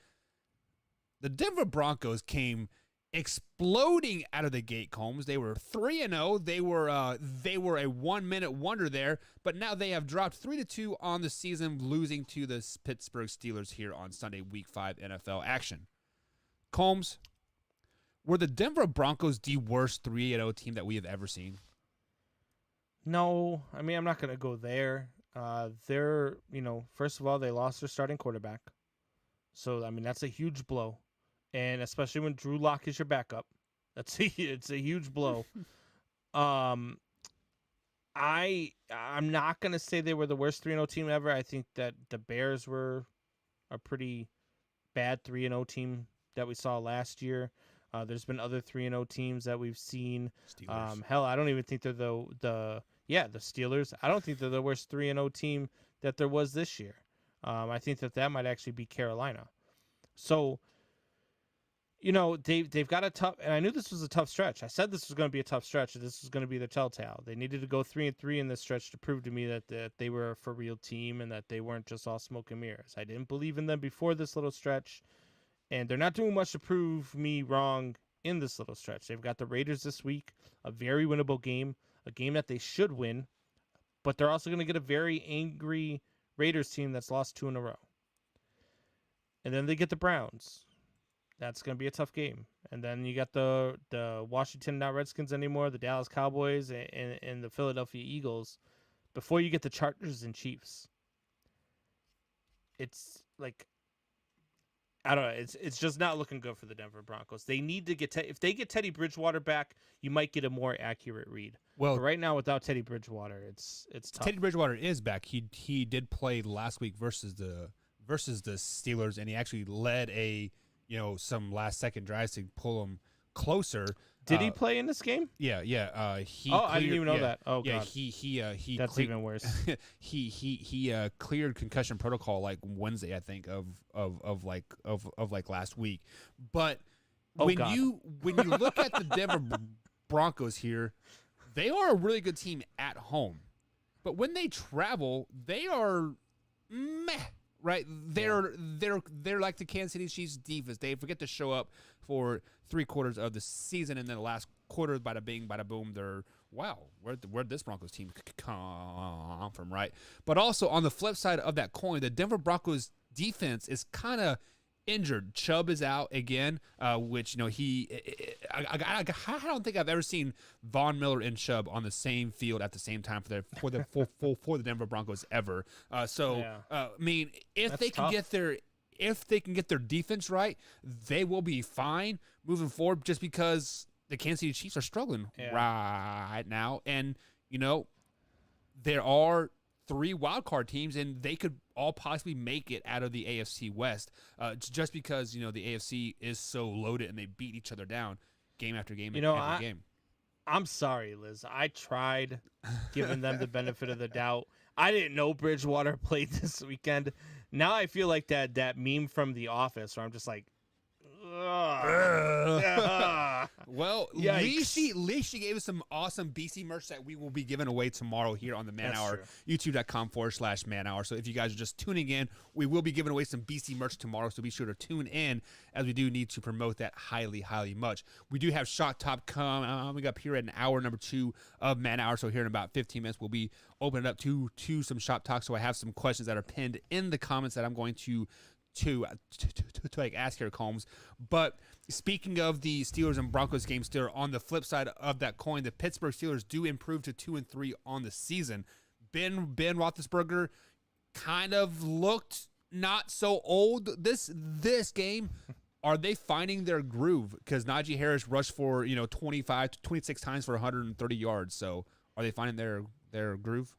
the Denver Broncos came exploding out of the gate, Combs. They were 3-0. They were a 1-minute wonder there, but now they have dropped 3-2 on the season, losing to the Pittsburgh Steelers here on Sunday, Week 5 NFL action. Combs, were the Denver Broncos the worst 3-0 team that we have ever seen? No, I mean, I'm not going to go there. They're, first of all, they lost their starting quarterback. So, I mean, that's a huge blow. And especially when Drew Lock is your backup, it's a huge blow. I'm not gonna say they were the worst 3-0 team ever. I think that the Bears were a pretty bad 3-0 team that we saw last year. There's been other 3-0 teams that we've seen. Hell, I don't even think they're the Steelers. I don't think they're the worst 3-0 team that there was this year. I think that might actually be Carolina. So, they've got a tough, and I knew this was a tough stretch. I said this was going to be a tough stretch, and this was going to be the telltale. They needed to go 3-3 in this stretch to prove to me that they were a for real team and that they weren't just all smoke and mirrors. I didn't believe in them before this little stretch, and they're not doing much to prove me wrong in this little stretch. They've got the Raiders this week, a very winnable game, a game that they should win, but they're also going to get a very angry Raiders team that's lost 2 in a row. And then they get the Browns. That's going to be a tough game. And then you got the Washington, not Redskins anymore, the Dallas Cowboys, and the Philadelphia Eagles, before you get the Chargers and Chiefs. It's like, I don't know. It's just not looking good for the Denver Broncos. They need to get if they get Teddy Bridgewater back, you might get a more accurate read. Well, but right now without Teddy Bridgewater, it's tough. Teddy Bridgewater is back. He did play last week versus the Steelers, and he actually led a some last second drives to pull them closer. Did he play in this game? Yeah. He. I didn't even know that. Oh, yeah. God. He. That's even worse. he cleared concussion protocol like Wednesday, I think, of last week. But when you look at the Denver Broncos here, they are a really good team at home. But when they travel, they are meh. Right, they're like the Kansas City Chiefs defense. They forget to show up for 3/4 of the season, and then the last quarter, bada bing, bada boom. They're where'd this Broncos team come from, right? But also on the flip side of that coin, the Denver Broncos defense is kind of injured. Chubb is out again, which I don't think I've ever seen Von Miller and Chubb on the same field at the same time for the Denver Broncos ever. I mean, if That's they can get their defense right, they will be fine moving forward. Just because the Kansas City Chiefs are struggling right now, and there are 3 wildcard teams, and they could all possibly make it out of the AFC West, just because the AFC is so loaded and they beat each other down game after game after game. I'm sorry, Liz. I tried giving them the benefit of the doubt. I didn't know Bridgewater played this weekend. Now I feel like that meme from The Office where I'm just like, well, at least she gave us some awesome BC merch that we will be giving away tomorrow here on the Man That's Hour, true. youtube.com/Man Hour. So if you guys are just tuning in, we will be giving away some BC merch tomorrow. So be sure to tune in, as we do need to promote that highly, highly much. We do have Shot Top coming up here at an hour number 2 of Man Hour. So here in about 15 minutes, we'll be opening up to some Shop Talk. So I have some questions that are pinned in the comments that I'm going to ask here, Combs. But speaking of the Steelers and Broncos game, still on the flip side of that coin, the Pittsburgh Steelers do improve to 2-3 on the season. Ben Roethlisberger kind of looked not so old this game. Are they finding their groove? Because Najee Harris rushed for 25 to 26 times for 130 yards. So are they finding their groove?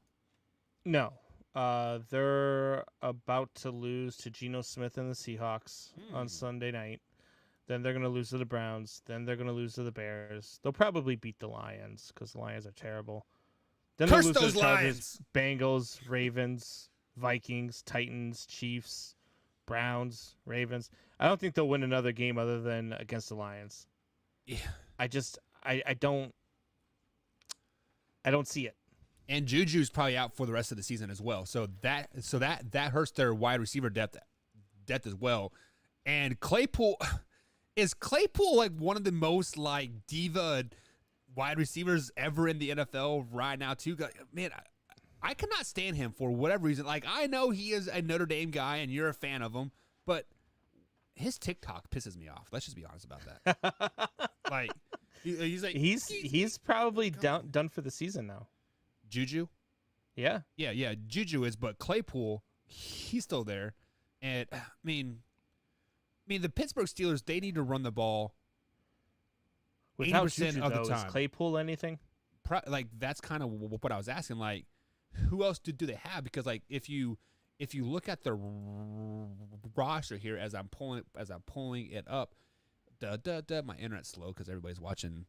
No. They're about to lose to Geno Smith and the Seahawks on Sunday night. Then they're going to lose to the Browns. Then they're going to lose to the Bears. They'll probably beat the Lions because the Lions are terrible. Then Curse they'll lose those to the Chargers, Lions! Bengals, Ravens, Vikings, Titans, Chiefs, Browns, Ravens. I don't think they'll win another game other than against the Lions. Yeah. I don't see it. And Juju's probably out for the rest of the season as well. So that hurts their wide receiver depth as well. And Claypool like one of the most like diva wide receivers ever in the NFL right now too. Man, I cannot stand him for whatever reason. Like, I know he is a Notre Dame guy and you're a fan of him, but his TikTok pisses me off. Let's just be honest about that. Like he's probably done for the season now. Juju? Yeah. Juju is, but Claypool, he's still there. And I mean, the Pittsburgh Steelers, they need to run the ball Without 80% Juju, of the though, time. is Claypool anything? Like, that's kind of what I was asking. Like, who else do they have? Because like if you look at the roster here as I'm pulling it up, my internet's slow because everybody's watching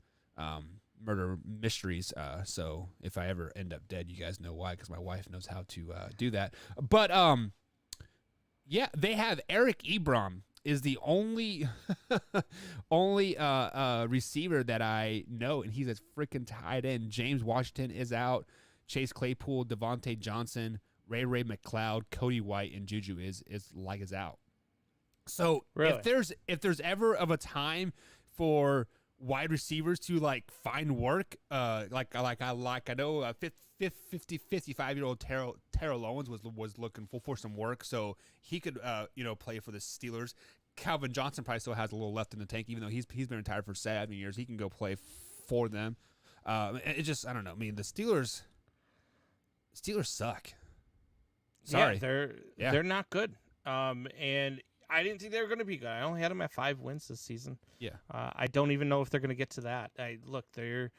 murder mysteries. So if I ever end up dead, you guys know why, because my wife knows how to do that. But yeah, they have Eric Ebron is the only receiver that I know, and he's a freaking tight end. James Washington is out. Chase Claypool, Devontae Johnson, Ray McLeod, Cody White, and Juju is out. So really? if there's ever of a time for wide receivers to like find work, I know 55-year-old Terrell Owens was looking for some work, so he could play for the Steelers. Calvin Johnson probably still has a little left in the tank, even though he's been retired for 7 years. He can go play for them. It just, I don't know. I mean, the Steelers suck. Sorry, they're not good. And I didn't think they were going to be good. I only had them at 5 wins this season. Yeah. I don't even know if they're going to get to that. They're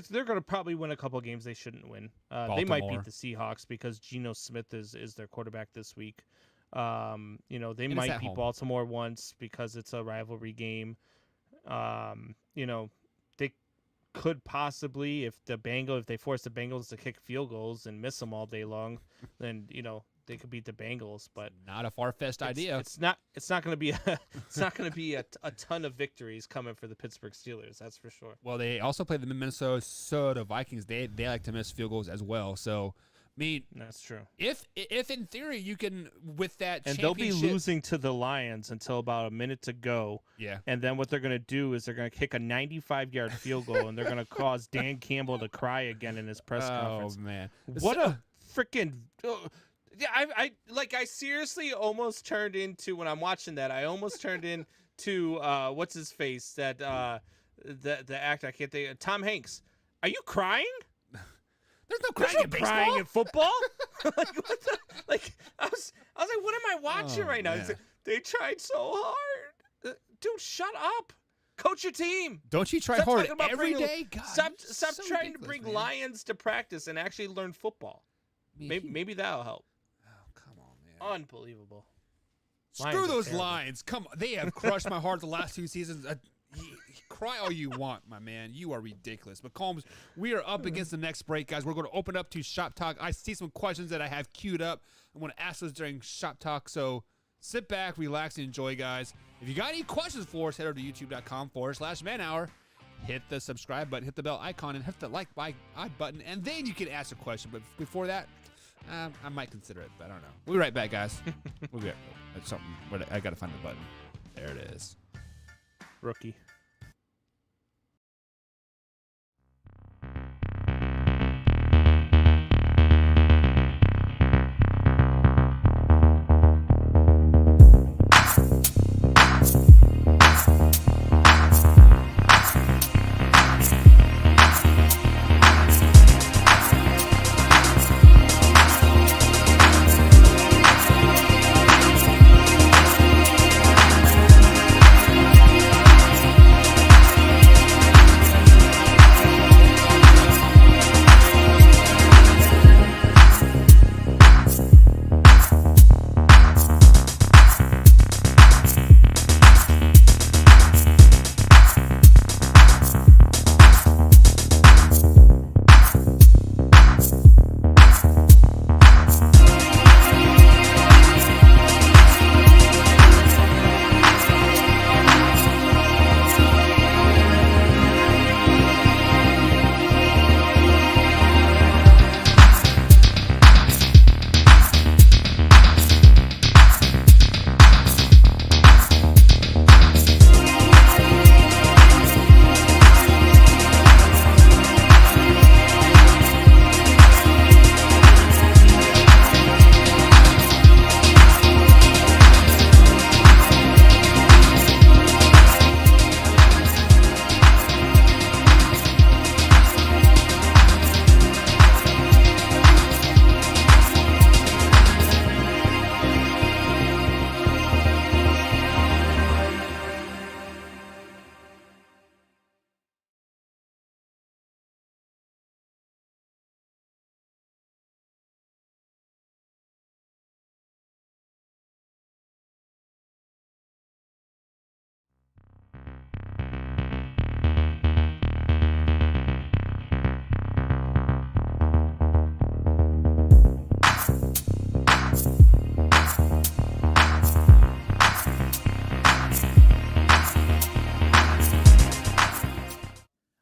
going to probably win a couple games they shouldn't win. They might beat the Seahawks because Geno Smith is their quarterback this week. They And it's might at beat home. Baltimore once because it's a rivalry game. They could possibly, if they force the Bengals to kick field goals and miss them all day long, then they could beat the Bengals. But Not a far-fetched idea. It's not going to be a ton of victories coming for the Pittsburgh Steelers. That's for sure. Well, they also play the Minnesota Vikings. They like to miss field goals as well. So, I mean, That's true. if in theory you can with that And they'll be championship- losing to the Lions until about a minute to go. Yeah. And then what they're going to do is they're going to kick a 95-yard field goal, and they're going to cause Dan Campbell to cry again in his press conference. Oh man, What a freaking yeah! I seriously almost turned into when I'm watching that. I almost turned into what's his face that the actor I can't think of, Tom Hanks. Are you crying? There's no There's crying no in baseball. crying in football. I was like, what am I watching Oh, right now? man. He's like, they tried so hard, dude. Shut up. Coach your team. Don't you try Stop hard talking about every bringing- day? God, Stop you're trying so to ridiculous, bring man. Lions to practice and actually learn football. I mean, Maybe that'll help. Oh, come on, man. Unbelievable. Screw Lions are those terrible. Lions. Come on. They have crushed my heart the last 2 seasons. Cry all you want, my man. You are ridiculous. But Combs, we are up against the next break, guys. We're going to open up to Shop Talk. I see some questions that I have queued up. I want to ask those during Shop Talk. So sit back, relax, and enjoy, guys. If you got any questions for us, head over to youtube.com/manhour. Hit the subscribe button, hit the bell icon, and hit the like button, and then you can ask a question. But before that, I might consider it, but I don't know. We'll be right back, guys. We'll be right back. That's something. But I got to find the button. There it is. Rookie.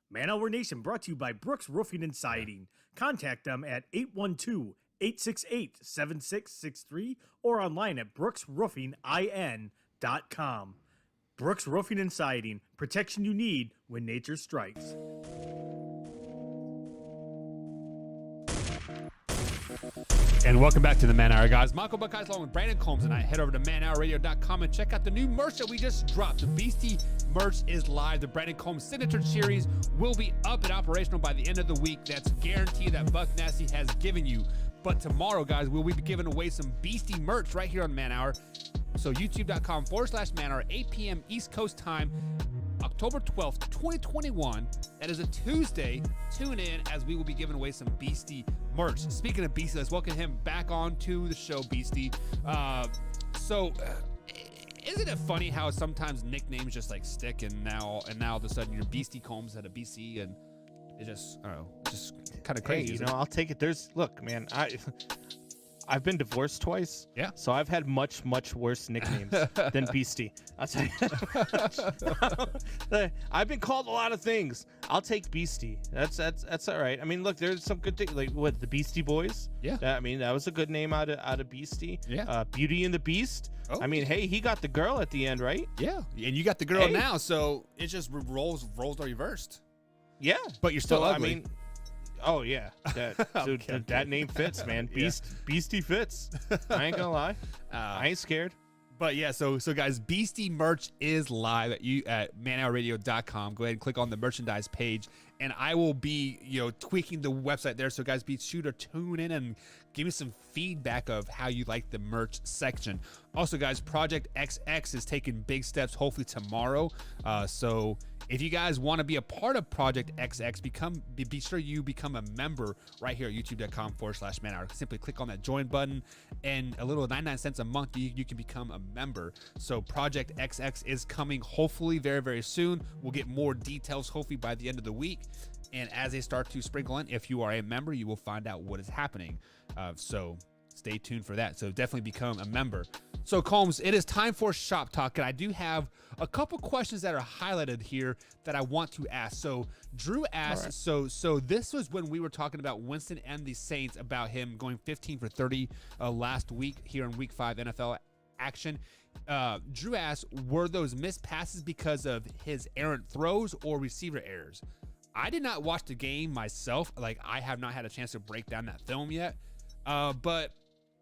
Man Hour Nation brought to you by Brooks Roofing and Siding. Contact them at 812-868-7663 or online at brooksroofingin.com. Brooks Roofing and Siding, protection you need when nature strikes. And welcome back to the Man Hour, guys. Michael Buckeyes along with Brandon Combs and I. Head over to manhourradio.com and check out the new merch that we just dropped. The Beastie merch is live. The Brandon Combs Signature Series will be up and operational by the end of the week. That's guaranteed that Buck Nasty has given you. But tomorrow, guys, we'll be giving away some Beastie merch right here on Man Hour. So youtube.com/Man Hour, 8 p.m. East Coast time, October 12th, 2021. That is a Tuesday. Tune in as we will be giving away some Beastie merch. Speaking of Beastie, let's welcome him back on to the show, Beastie. So, isn't it funny how sometimes nicknames just like stick, and now all of a sudden your Beastie Combs had a BC, and it just, I don't know, just kind of crazy. Hey, isn't it? I'll take it. Look, man, I've been divorced twice. Yeah. So I've had much worse nicknames than Beastie. I'll tell you. I've been called a lot of things. I'll take Beastie. That's all right. I mean, look, there's some good things, like what, the Beastie Boys. Yeah. I mean, that was a good name out of Beastie. Yeah. Beauty and the Beast. Oh. I mean, hey, he got the girl at the end, right? Yeah. And you got the girl Hey. now, so it just roles are reversed. Yeah. But you're still So, ugly. I mean, oh yeah, dude, Okay. that name fits, man. Beastie fits. I ain't gonna lie. I ain't scared. But yeah, so guys, Beastie merch is live at manhourradio.com. Go ahead and click on the merchandise page, and I will be tweaking the website there. So guys, be sure to tune in and give me some feedback of how you like the merch section. Also, guys, Project XX is taking big steps. Hopefully tomorrow. So if you guys want to be a part of Project XX, be sure you become a member right here at youtube.com/manhour. Simply click on that join button, and a little 99 cents a month, you can become a member. So Project XX is coming hopefully very, very soon. We'll get more details hopefully by the end of the week. And as they start to sprinkle in, if you are a member, you will find out what is happening. So stay tuned for that. So definitely become a member. So Combs, it is time for Shop Talk, and I do have a couple questions that are highlighted here that I want to ask. So Drew asked, so this was when we were talking about Winston and the Saints, about him going 15 for 30 last week here in Week 5 NFL action. Drew asked, were those missed passes because of his errant throws or receiver errors? I did not watch the game myself. Like, I have not had a chance to break down that film yet. But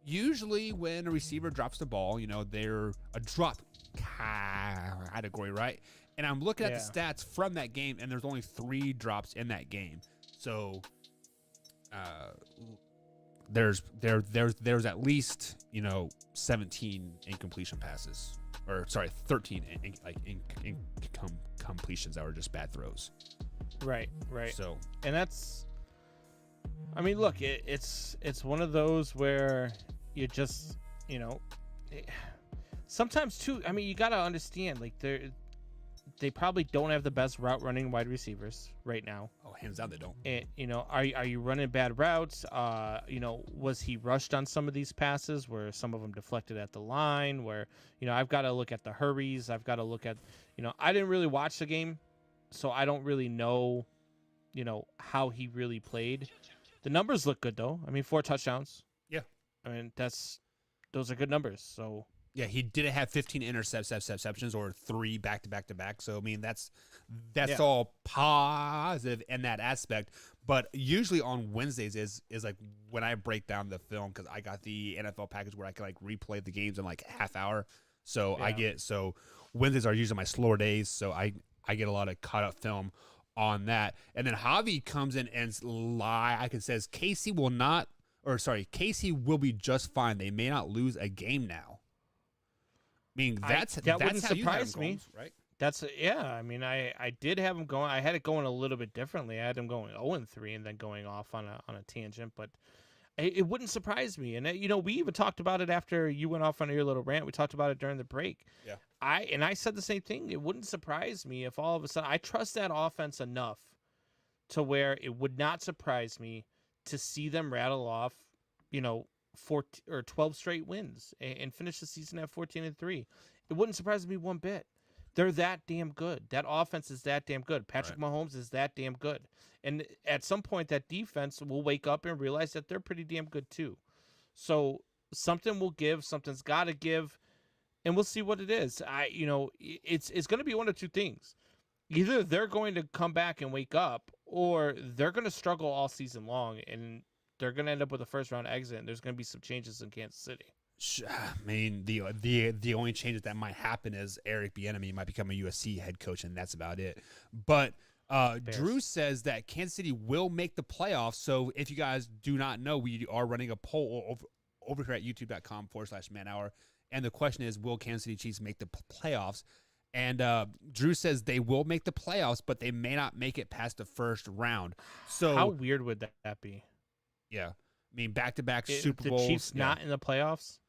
usually when a receiver drops the ball, they're a drop category, right? And I'm looking at the stats from that game, and there's only 3 drops in that game. So there's at least 17 incompletion passes, or sorry, 13 completions that were just bad throws. Right. So, and that's, I mean, look, it's one of those where you just, sometimes too, I mean, you got to understand, like, they probably don't have the best route running wide receivers right now. oh, hands down they don't. And, are you running bad routes? Was he rushed on some of these passes where some of them deflected at the line, where, I've got to look at the hurries. I've got to look at, I didn't really watch the game, so I don't really know, how he really played. The numbers look good, though. I mean, 4 touchdowns. Yeah. I mean, those are good numbers. So Yeah, he didn't have 15 interceptions or 3 back-to-back-to-back. So, I mean, that's all positive in that aspect. But usually on Wednesdays is like when I break down the film, because I got the NFL package where I can, like, replay the games in, like, a half hour. So so Wednesdays are usually my slower days. So I get a lot of caught-up film on that. And then Javi comes in and says Casey will be just fine. They may not lose a game now. I mean, that's wouldn't how you have surprise me, right? I mean, I did have him going. I had it going a little bit differently. I had him going 0-3 and then going off on a tangent, but it wouldn't surprise me. And we even talked about it after you went off on your little rant. We talked about it during the break. Yeah. I said the same thing. It wouldn't surprise me if all of a sudden, I trust that offense enough to where it would not surprise me to see them rattle off, 14 or 12 straight wins and finish the season at 14-3. It wouldn't surprise me one bit. They're that damn good. That offense is that damn good. Patrick Mahomes is that damn good. And at some point, that defense will wake up and realize that they're pretty damn good too. So something will give. Something's got to give, and we'll see what it is. It's going to be one of two things. Either they're going to come back and wake up, or they're going to struggle all season long, and they're going to end up with a first-round exit, and there's going to be some changes in Kansas City. I mean, the only changes that might happen is Eric Bieniemy might become a USC head coach, and that's about it. But Drew says that Kansas City will make the playoffs. So if you guys do not know, we are running a poll over here at youtube.com/manhour. And the question is, will Kansas City Chiefs make the playoffs? And Drew says they will make the playoffs, but they may not make it past the first round. So how weird would that be? Yeah. I mean, back-to-back Super Bowls. The Chiefs not in the playoffs?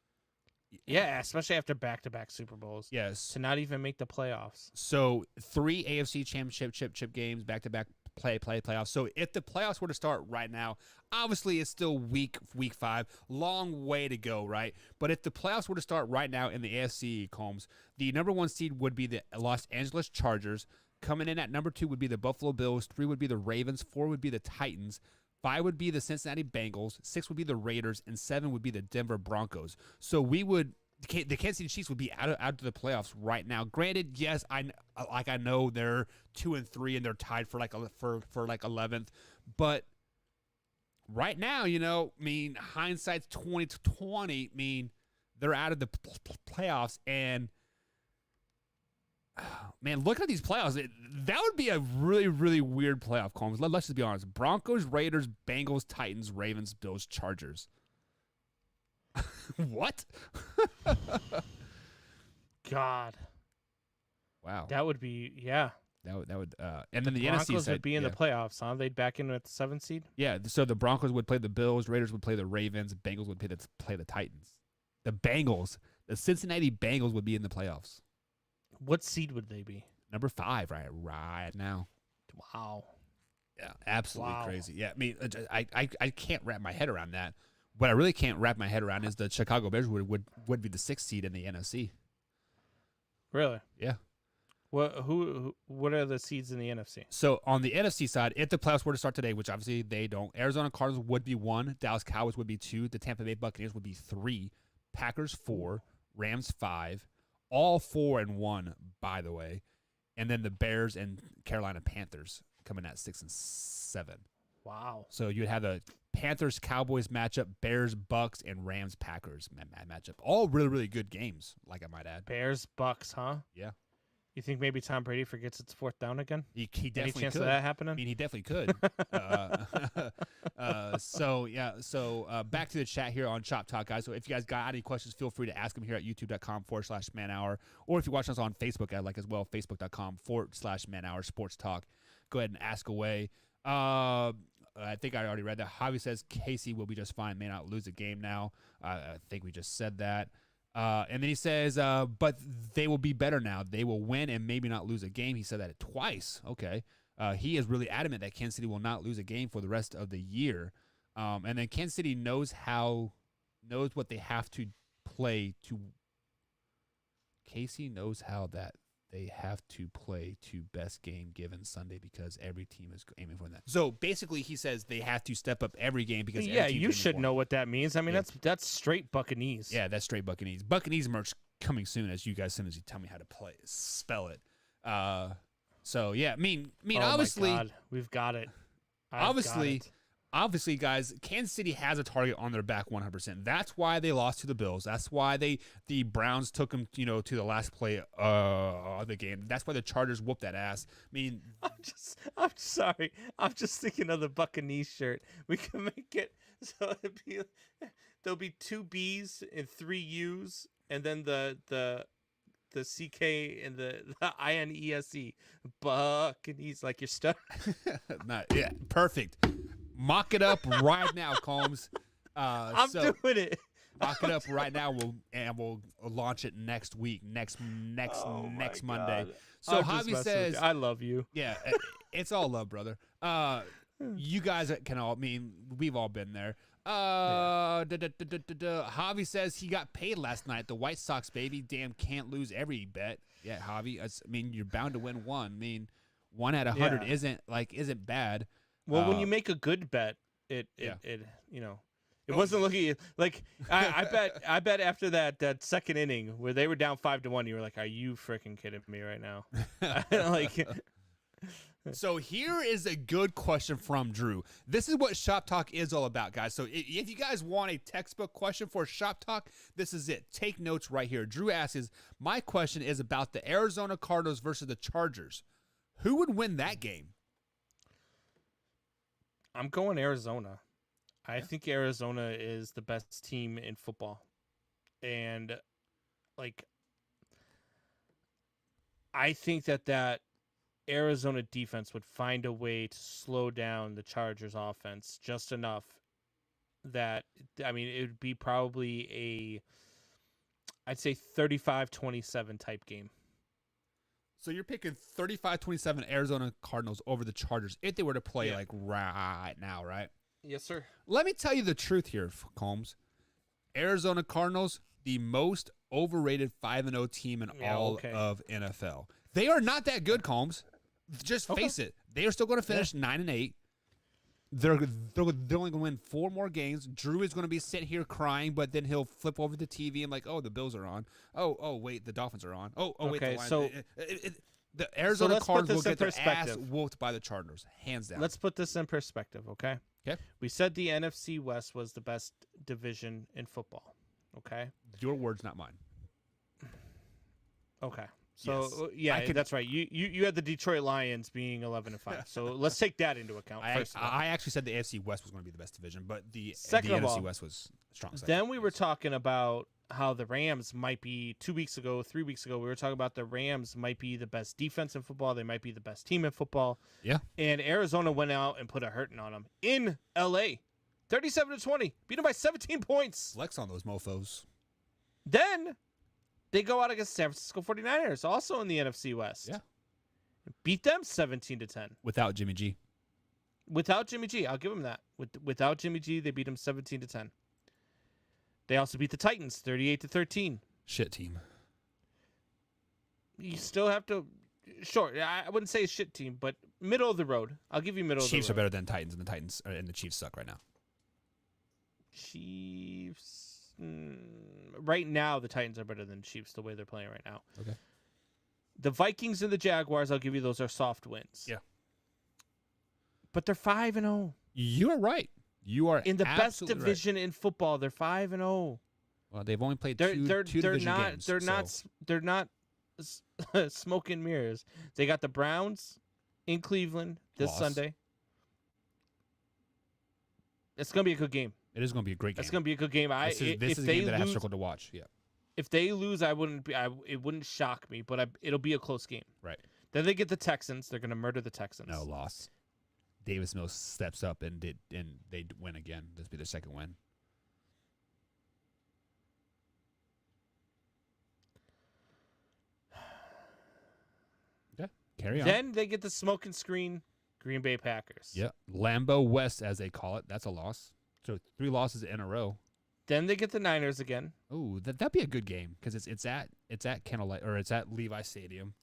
Yeah, especially after back-to-back Super Bowls. Yes. To not even make the playoffs. So 3 AFC championship games, back-to-back playoffs. So if the playoffs were to start right now, obviously it's still week 5, long way to go, right? But if the playoffs were to start right now in the AFC, Combs, the number 1 seed would be the Los Angeles Chargers. Coming in at number 2 would be the Buffalo Bills. 3 would be the Ravens. 4 would be the Titans. 5 would be the Cincinnati Bengals. 6 would be the Raiders, and 7 would be the Denver Broncos. So the Kansas City Chiefs would be out of the playoffs right now. Granted, yes, I know they're 2 and 3 and they're tied for like 11th, but right now, hindsight's 2020. They're out of the playoffs, and man, looking at these playoffs, that would be a really, really weird playoff, Combs. Let's just be honest. Broncos, Raiders, Bengals, Titans, Ravens, Bills, Chargers. What? God. Wow. That would be, yeah. That would and then the Broncos NFC side would be in the playoffs, huh? They'd back in at the 7th seed? Yeah, so the Broncos would play the Bills, Raiders would play the Ravens, Bengals would play the Titans. The Cincinnati Bengals would be in the playoffs. What seed would they be? Number 5 right now. Wow. Yeah, absolutely Wow. crazy. Yeah, I can't wrap my head around that. What I really can't wrap my head around is the Chicago Bears would be the 6th seed in the NFC. Really? Yeah. What are the seeds in the NFC? So on the NFC side, if the playoffs were to start today, which obviously they don't, Arizona Cardinals would be 1, Dallas Cowboys would be 2, the Tampa Bay Buccaneers would be 3, Packers 4, Rams 5, all 4 and 1, by the way, and then the Bears and Carolina Panthers coming at 6 and 7. Wow. So you'd have the Panthers Cowboys matchup, Bears Bucks, and Rams Packers matchup. All really, really good games, like I might add. Bears, Bucks, huh? Yeah. You think maybe Tom Brady forgets it's 4th down again? He definitely Any chance could. of that happening? He definitely could. So back to the chat here on Chop Talk, guys. So if you guys got any questions, feel free to ask them here at youtube.com/manhour. Or if you're watching us on Facebook, I'd like as well, facebook.com/manhour sports talk. Go ahead and ask away. I think I already read that. Javi says Casey will be just fine, may not lose a game now. I think we just said that. And then he says, but they will be better now. They will win and maybe not lose a game. He said that twice. Okay. He is really adamant that Kansas City will not lose a game for the rest of the year. And then Kansas City knows what they have to play to. Casey knows how that they have to play to best game given Sunday because every team is aiming for that. So basically, he says they have to step up every game because yeah, you should know what that means. I mean, that's straight Buccaneese. Yeah, that's straight Buccaneese. Buccaneese merch coming soon, as you tell me how to spell it. So yeah, I mean, oh obviously, my God. We've got it. Obviously, guys, Kansas City has a target on their back 100%. That's why they lost to the Bills. That's why the Browns took them, to the last play of the game. That's why the Chargers whooped that ass. I mean, I'm sorry. I'm just thinking of the Buccaneers shirt. We can make it so there'll be 2 B's and 3 U's, and then the CK and the INESE. Buccaneers, like your stuff. Yeah, perfect. Mock it up right now, Combs. I'm doing it. Mock it up right now. We'll launch it next week, next Monday. So Javi says, "I love you." Yeah, it's all love, brother. You guys can all. I mean, we've all been there. Javi says he got paid last night. The White Sox, baby. Damn, can't lose every bet. Yeah, Javi. I mean, you're bound to win one. I mean, 1 out of 100 isn't bad. Well, when you make a good bet, it wasn't looking like I bet after that second inning where they were down 5-1, you were like, "Are you freaking kidding me right now?" So here is a good question from Drew. This is what Shop Talk is all about, guys. So if you guys want a textbook question for Shop Talk, this is it. Take notes right here. Drew asks, my question is about the Arizona Cardinals versus the Chargers. Who would win that game? I'm going Arizona. I think Arizona is the best team in football. And I think that Arizona defense would find a way to slow down the Chargers offense just enough that, I mean, it would be probably I'd say 35-27 type game. So you're picking 35-27 Arizona Cardinals over the Chargers if they were to play like right now, right? Yes, sir. Let me tell you the truth here, Combs. Arizona Cardinals, the most overrated 5-0 team in all of NFL. They are not that good, Combs. Just face it. They are still going to finish 9-8. They're only going to win 4 more games. Drew is going to be sitting here crying, but then he'll flip over the TV and like, oh, the Bills are on. Oh, wait, the Dolphins are on. Oh, wait, the Lions. So the Arizona Cardinals will get their ass perspective. whooped by the Chargers, hands down. Let's put this in perspective, okay? Okay. We said the NFC West was the best division in football, okay? Your words, not mine. Okay. So that's right. You had the Detroit Lions being 11-5. So let's take that into account first. I actually said the AFC West was going to be the best division, but the NFC West was strong. Then we were talking about how the Rams might be 2 weeks ago, 3 weeks ago. We were talking about the Rams might be the best defense in football. They might be the best team in football. Yeah. And Arizona went out and put a hurting on them in LA, 37-20, beat them by 17 points. Flex on those mofos. Then they go out against San Francisco 49ers, also in the NFC West. Yeah. Beat them 17-10. Without Jimmy G. Without Jimmy G, I'll give them that. Without Jimmy G, they beat them 17-10. They also beat the Titans 38-13. Shit team. You still have to. Sure, I wouldn't say a shit team, but middle of the road. I'll give you middle of the road. Chiefs are better than Titans, and the Chiefs suck right now. Chiefs. Right now, the Titans are better than the Chiefs the way they're playing right now. Okay. The Vikings and the Jaguars, I'll give you, those are soft wins. Yeah. But they're 5-0. You are right. You are in the best absolutely division in football. They're 5-0. Well, they've only played They're two division not games. they're not smoke and mirrors. They got the Browns in Cleveland this Sunday. It's gonna be a good game. It is going to be a great game. It's going to be a good game. This is a game that I have circled to watch. Yeah. If they lose, it wouldn't shock me, but it'll be a close game. Right. Then they get the Texans. They're going to murder the Texans. No loss. Davis Mills steps up and they win again. This will be their second win. Yeah. Carry on. Then they get the smoke and screen Green Bay Packers. Yeah. Lambeau West, as they call it. That's a loss. So 3 losses in a row. Then they get the Niners again. Oh, that'd be a good game because it's at Candlelight or it's at Levi Stadium.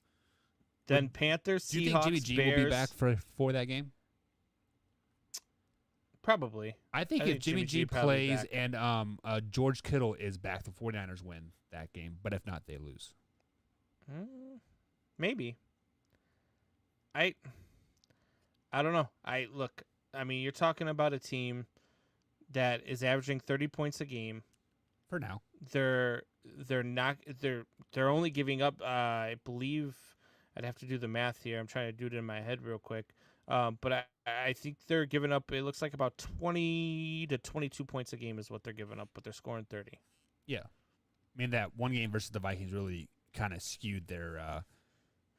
Then Panthers, Seahawks, do you think Jimmy G Bears, will be back for that game? Probably. I think if Jimmy G plays and George Kittle is back, the 49ers win that game. But if not, they lose. Maybe. I don't know. I mean, you're talking about a team that is averaging 30 points a game. For now. They're only giving up I believe I'd have to do the math here. I'm trying to do it in my head real quick. But I think they're giving up, it looks like about 20 to 22 points a game is what they're giving up, but they're scoring 30. Yeah. I mean, that one game versus the Vikings really kind of skewed their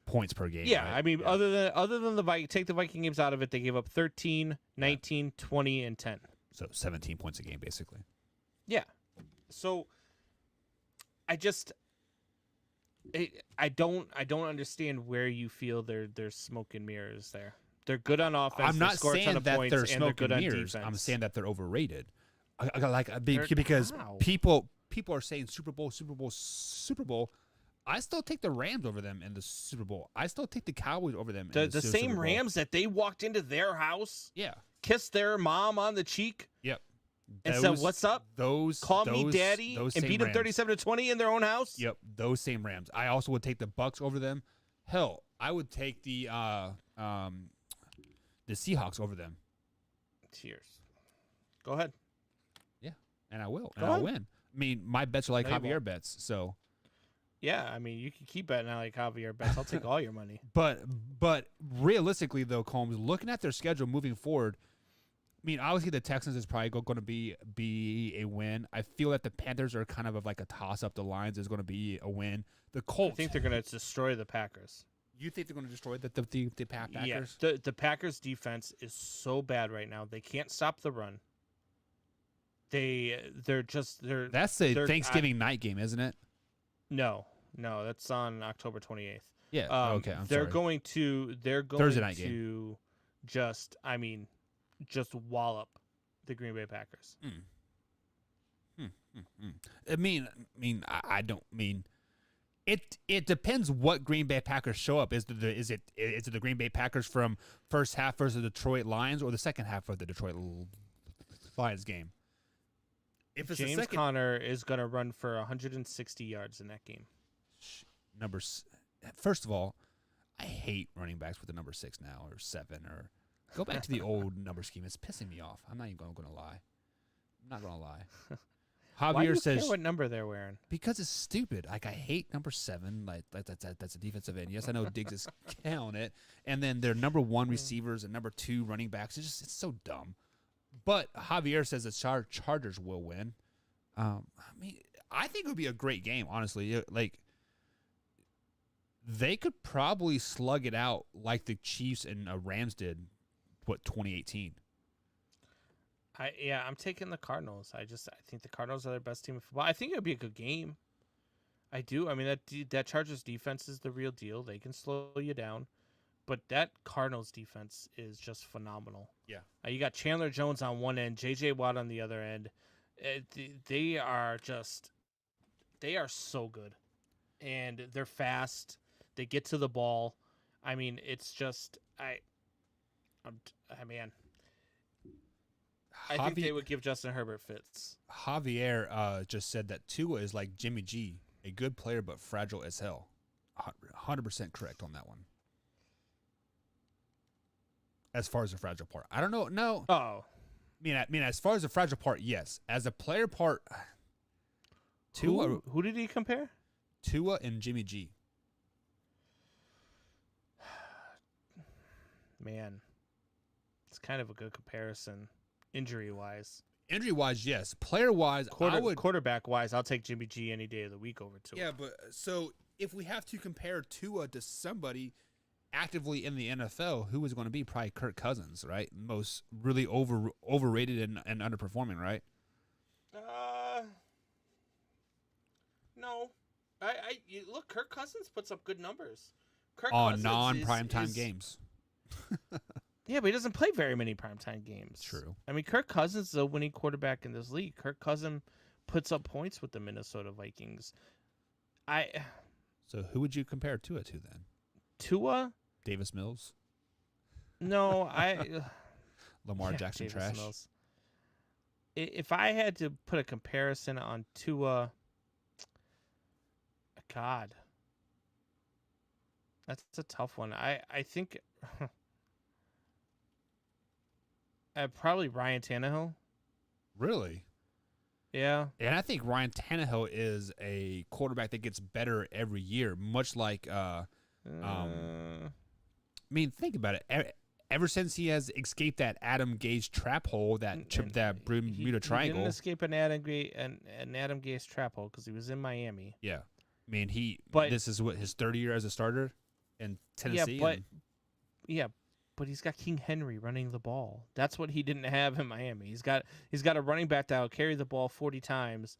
points per game. Yeah, right? I mean, other than the Vikings, take the Viking games out of it, they gave up 13, 19, 20, and 10. So 17 points a game, basically. Yeah. So I don't understand where you feel there's smoke and mirrors there. They're good on offense. I'm not saying that they're smoke and mirrors. I'm saying that they're overrated. Because people are saying Super Bowl. I still take the Rams over them in the Super Bowl. I still take the Cowboys over them. The same Rams that they walked into their house. Yeah. Kissed their mom on the cheek. Yep. And said, "What's up?" Call me daddy, and beat them 37-20 in their own house. Yep, those same Rams. I also would take the Bucks over them. Hell, I would take the Seahawks over them. Cheers. Go ahead. Yeah, and I will, and I'll win. I mean, my bets are like Javier bets, so. Yeah, I mean, you can keep betting like Javier bets. I'll take all your money. But realistically, though, Combs, looking at their schedule moving forward, I mean, obviously the Texans is probably going to be a win. I feel that the Panthers are kind of like a toss-up. The Lions is going to be a win. The Colts. I think they're going to destroy the Packers. You think they're going to destroy the Packers? Yeah, the Packers' defense is so bad right now. They can't stop the run. That's a Thanksgiving night game, isn't it? No, that's on October 28th. Yeah. Okay. I'm they're sorry. going to Thursday night to just wallop the Green Bay Packers. I don't mean it depends what Green Bay Packers show up. Is it the Green Bay Packers from first half versus the Detroit Lions or the second half of the Detroit Lions game? If it's James the second Conner is going to run for 160 yards in that game. First of all, I hate running backs with the number 6 now or 7 or go back to the old number scheme. It's pissing me off. I'm not even going to lie. I'm not going to lie. Why do you Javier says care what number they're wearing? because it's stupid. Like I hate number 7. Like that's a defensive end. Yes, I know Diggs is counting it, and then their number 1 receivers and number 2 running backs. It's so dumb. But Javier says the Chargers will win. I think it would be a great game. Honestly, like they could probably slug it out like the Chiefs and Rams did. 2018. I'm taking the Cardinals. I think the Cardinals are their best team in football. I think it would be a good game. I do. I mean, that Chargers defense is the real deal. They can slow you down, but that Cardinals defense is just phenomenal. Yeah. You got Chandler Jones on one end, J.J. Watt on the other end. They are so good, and they're fast. They get to the ball. I mean, it's just man. I think they would give Justin Herbert fits. Javier just said that Tua is like Jimmy G, a good player but fragile as hell. 100% correct on that one. As far as the fragile part, I don't know. No. Oh, I mean, as far as the fragile part, yes. As a player part, Tua. Who did he compare? Tua and Jimmy G. Man, it's kind of a good comparison, injury-wise. Injury-wise, yes. Player-wise, Quarterback-wise, I'll take Jimmy G any day of the week over Tua. Yeah, but so if we have to compare Tua to somebody actively in the NFL, who is going to be? Probably Kirk Cousins, right? Most really overrated and underperforming, right? No. Look, Kirk Cousins puts up good numbers. On non-primetime games. Yeah, but he doesn't play very many primetime games. True. I mean, Kirk Cousins is a winning quarterback in this league. Kirk Cousins puts up points with the Minnesota Vikings. So who would you compare Tua to then? Tua? Davis Mills? No, Lamar Jackson Davis trash? Mills. If I had to put a comparison on Tua, God, that's a tough one. I think probably Ryan Tannehill. Really? Yeah. And I think Ryan Tannehill is a quarterback that gets better every year, much like I mean, think about it. Ever since he has escaped that Adam Gase trap hole, that Bermuda Triangle. He didn't escape an Adam Gase trap hole because he was in Miami. Yeah. I mean, But this is what his third year as a starter in Tennessee. But he's got King Henry running the ball. That's what he didn't have in Miami. He's got a running back that'll carry the ball 40 times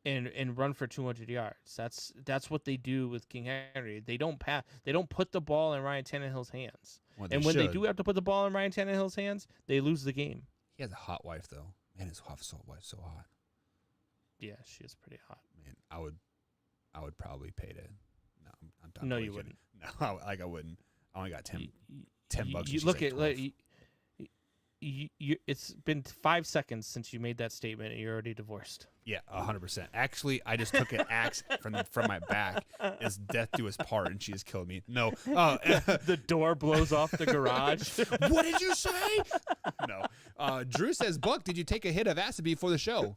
and run for 200 yards. That's what they do with King Henry. They don't pass. They don't put the ball in Ryan Tannehill's hands. Well, and when they do have to put the ball in Ryan Tannehill's hands, they lose the game. He has a hot wife though. Man, his wife so hot. Yeah, she is pretty hot. Man, I would probably pay to. No, I'm No, totally you kidding. No, I wouldn't. I only got $10. You look at it's been 5 seconds since you made that statement, and you're already divorced. Yeah, 100%. Actually, I just took an axe from my back. It's death do us part, and she has killed me. No, the door blows off the garage. What did you say? No. Drew says, Buck, did you take a hit of acid before the show?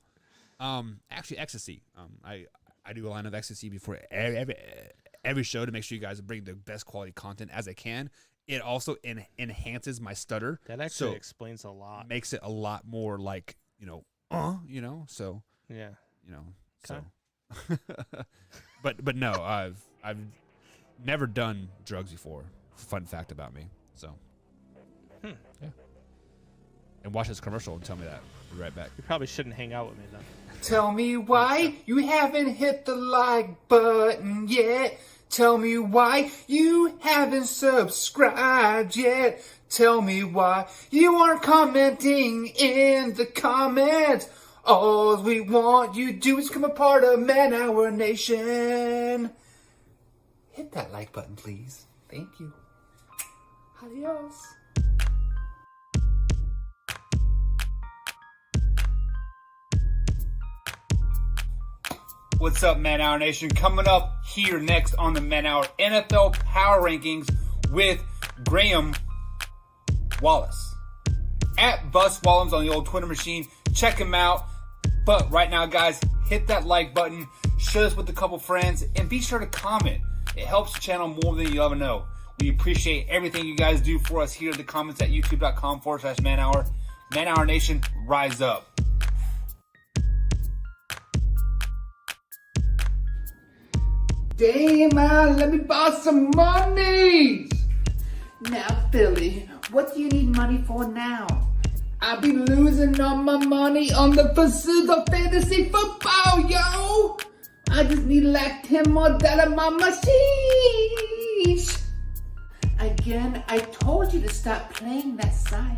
Actually, ecstasy. I do a line of ecstasy before every show to make sure you guys bring the best quality content as I can. It also enhances my stutter. That actually explains a lot. Makes it a lot more like, so. Yeah. So. but no, I've never done drugs before. Fun fact about me. So. Yeah. and watch this commercial and tell me that. Be right back. You probably shouldn't hang out with me then. Tell me why you haven't hit the like button yet. Tell me why you haven't subscribed yet. Tell me why you aren't commenting in the comments. All we want you to do is become a part of Man Hour Nation. Hit that like button, please. Thank you. Adios. What's up, Man Hour Nation? Coming up here next on the Man Hour NFL Power Rankings with Graham Wallace. At Bus Wallums on the old Twitter machine. Check him out. But right now, guys, hit that like button. Share this with a couple friends. And be sure to comment. It helps the channel more than you'll ever know. We appreciate everything you guys do for us here in the comments at youtube.com/Man Hour. Man Hour Nation, rise up. Damn, man, let me borrow some money. Now, Billy, what do you need money for now? I be losing all my money on the pursuit of fantasy football, yo. I just need like 10 more dollars on my machine. Again, I told you to stop playing that site.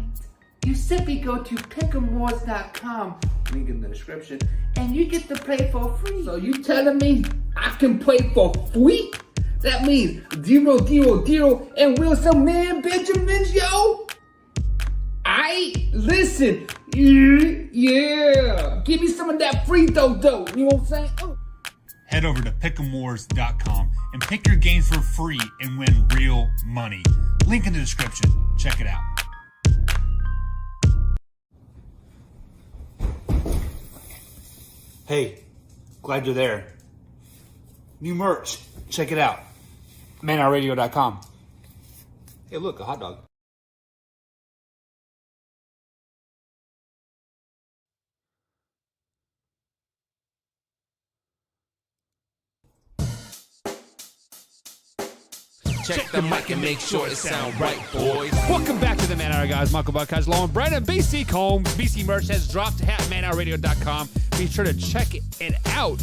You simply go to pick'emwars.com, link in the description, and you get to play for free. So you telling me I can play for free? That means 0, 0, 0, and Wilson Man Benjamins, yo. Listen, yeah. Give me some of that free dough, you know what I'm saying? Oh. Head over to pick'emwars.com and pick your games for free and win real money. Link in the description. Check it out. Hey, glad you're there. New merch. Check it out. manhourradio.com. Hey, look, a hot dog. Check the mic and make sure it sound right, boys. Welcome back to the Man Hour, guys. Michael Buckeyes, Lauren Brennan, BC Combs. BC merch has dropped at manhourradio.com. Be sure to check it out.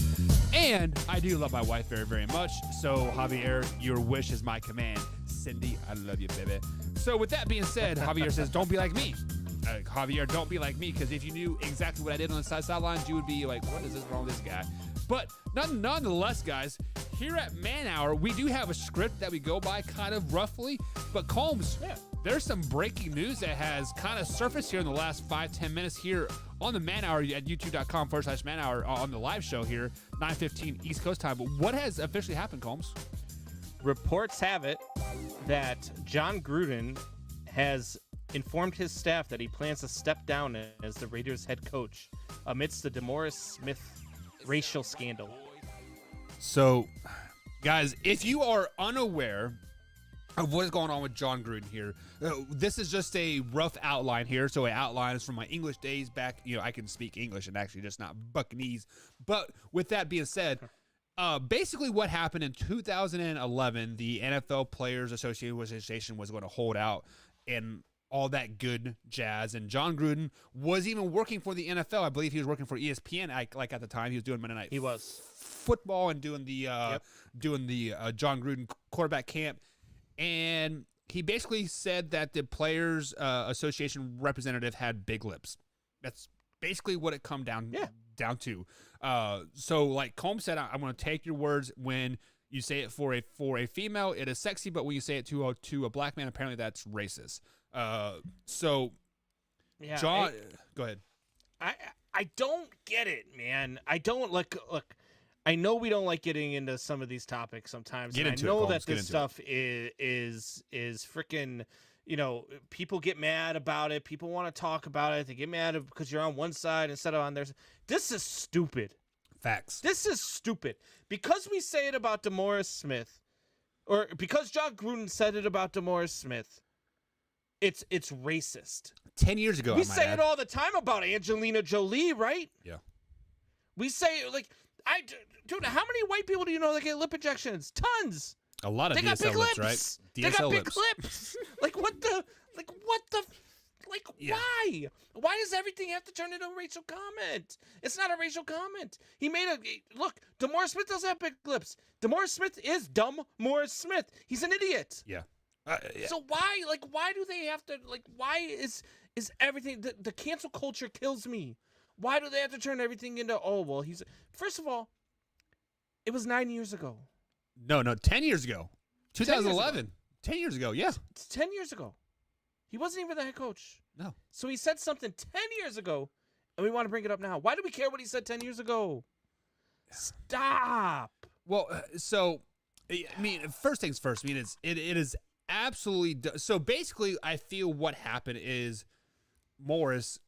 And I do love my wife very, very much. So, Javier, your wish is my command. Cindy, I love you, baby. So, with that being said, Javier says, don't be like me. Javier, don't be like me, because if you knew exactly what I did on the sidelines, you would be like, what is this wrong with this guy? But nonetheless, guys, here at Man Hour, we do have a script that we go by kind of roughly. But Combs, there's some breaking news that has kind of surfaced here in the last 5-10 minutes here on the Man Hour at youtube.com/Man Hour on the live show here, 9:15 East Coast time. But what has officially happened, Combs? Reports have it that John Gruden has informed his staff that he plans to step down as the Raiders head coach amidst the DeMaurice Smith racial scandal. So, guys, if you are unaware of what is going on with John Gruden here, this is just a rough outline here. So, an outline is from my English days back. You know, I can speak English and actually just not Buccaneers. But with that being said, basically what happened in 2011, the NFL Players Association was going to hold out and all that good jazz. And John Gruden was even working for the NFL. I believe he was working for ESPN. Like at the time, he was doing Monday Night Football and doing the John Gruden quarterback camp. And he basically said that the Players Association representative had big lips. That's basically what it come down to. So like Combs said, I'm going to take your words. When you say it for a female, it is sexy, but when you say it to a black man, apparently that's racist. So John, go ahead. I don't get it, man. I don't look. I know we don't like getting into some of these topics sometimes. I know that this stuff is freaking. You know, people get mad about it. People want to talk about it. They get mad because you're on one side instead of on theirs. This is stupid. Facts. This is stupid. Because we say it about DeMaurice Smith, or because John Gruden said it about DeMaurice Smith, it's racist. 10 years ago, we say it all the time about Angelina Jolie, right? Yeah. We say, like, dude, how many white people do you know that get lip injections? Tons. A lot of they got DSL big lips, lips, right? They got big lips. What the? Like, why? Why does everything have to turn into a racial comment? It's not a racial comment. He made look, DeMaurice Smith doesn't have big lips. DeMaurice Smith is dumb Morris Smith. He's an idiot. Yeah. So why do they have to, why is everything, the cancel culture kills me. Why do they have to turn everything into, first of all, it was 9 years ago. No, 10 years ago. 2011. 10 years ago, yeah. It's 10 years ago. He wasn't even the head coach. No. So he said something 10 years ago, and we want to bring it up now. Why do we care what he said 10 years ago? Stop. Well, so, I mean, first things first. I mean, it is absolutely. So basically, I feel what happened is Morris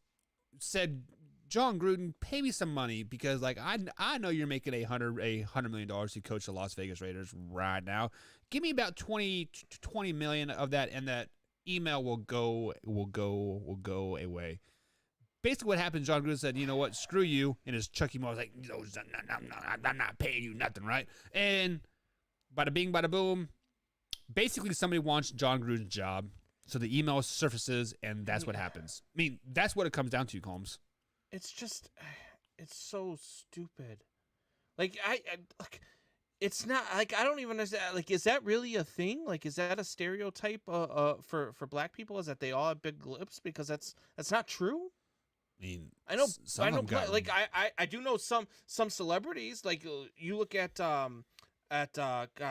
said, John Gruden, pay me some money because, like, I know you're making $100 million to coach the Las Vegas Raiders right now. Give me about 20 million of that, and that email will go away. Basically, what happened, John Gruden said, you know what, screw you. And his Chucky Moore was like, no, I'm not paying you nothing, right? And bada bing, bada boom. Basically, somebody wants John Gruden's job. So the email surfaces, and that's what happens. I mean, that's what it comes down to, Combs. It's just, it's so stupid. Like, it's not, like, I don't even understand. Like, is that really a thing? Like, is that a stereotype for black people? Is that they all have big lips? Because that's not true. I mean, I know, I do know some celebrities. Like, you look at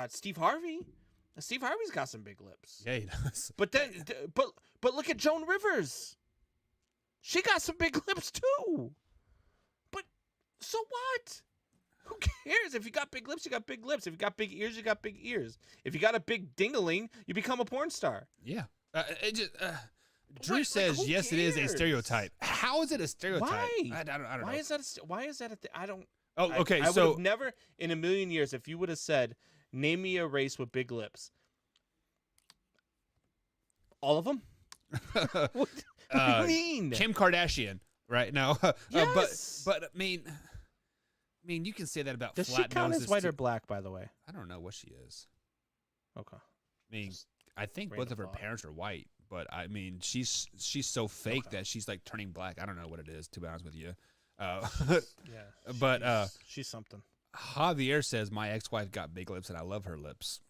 Steve Harvey. Steve Harvey's got some big lips. Yeah, he does. But then, but look at Joan Rivers. She got some big lips too. But so what? Who cares? If you got big lips, you got big lips. If you got big ears, you got big ears. If you got a big dingaling, you become a porn star. Yeah. Drew says, yes, it is a stereotype. How is it a stereotype? Why? I don't know. Why is that a thing? I don't. Oh, okay. I would have never in a million years, if you would have said, name me a race with big lips. All of them? What do you mean? Kim Kardashian, right? No. Yes. But I mean, you can say that about Does flat she count noses as white too. or black, by the way? I don't know what she is. Okay. I mean, I think both random of her thought. parents are white, but I mean, she's so fake that she's like turning black. I don't know what it is, to be honest with you. Yeah. But she's something. Javier says my ex-wife got big lips and I love her lips.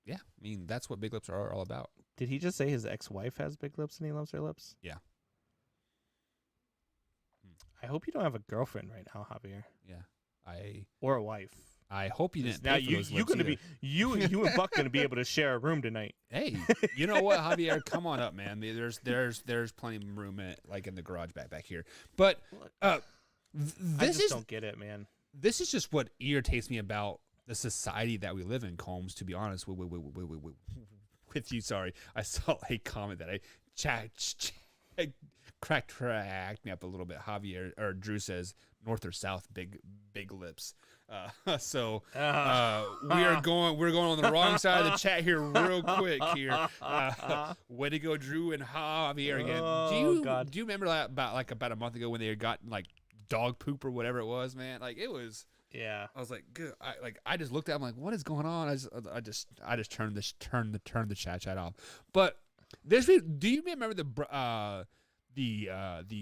Yeah, I mean that's what big lips are all about. Did he just say his ex-wife has big lips and he loves her lips? Yeah. I hope you don't have a girlfriend right now, Javier. Yeah. Or a wife. I hope you didn't. Now pay for those lips gonna either. be you and Buck gonna be able to share a room tonight. Hey, you know what, Javier? Come on up, man. There's plenty of room in the garage back here. But I this just don't get it, man. This is just what irritates me about the society that we live in, Combs. To be honest with you, sorry, I saw a comment that I cracked me up a little bit. Javier or Drew says north or south, big lips. We're going on the wrong side of the chat here real quick here. Way to go, Drew and Javier again. Do you remember that about a month ago when they had gotten like dog poop or whatever it was, man? Like it was. Yeah. I was like, good. I just looked at him like, what is going on? I just turned the chat off. But do you remember the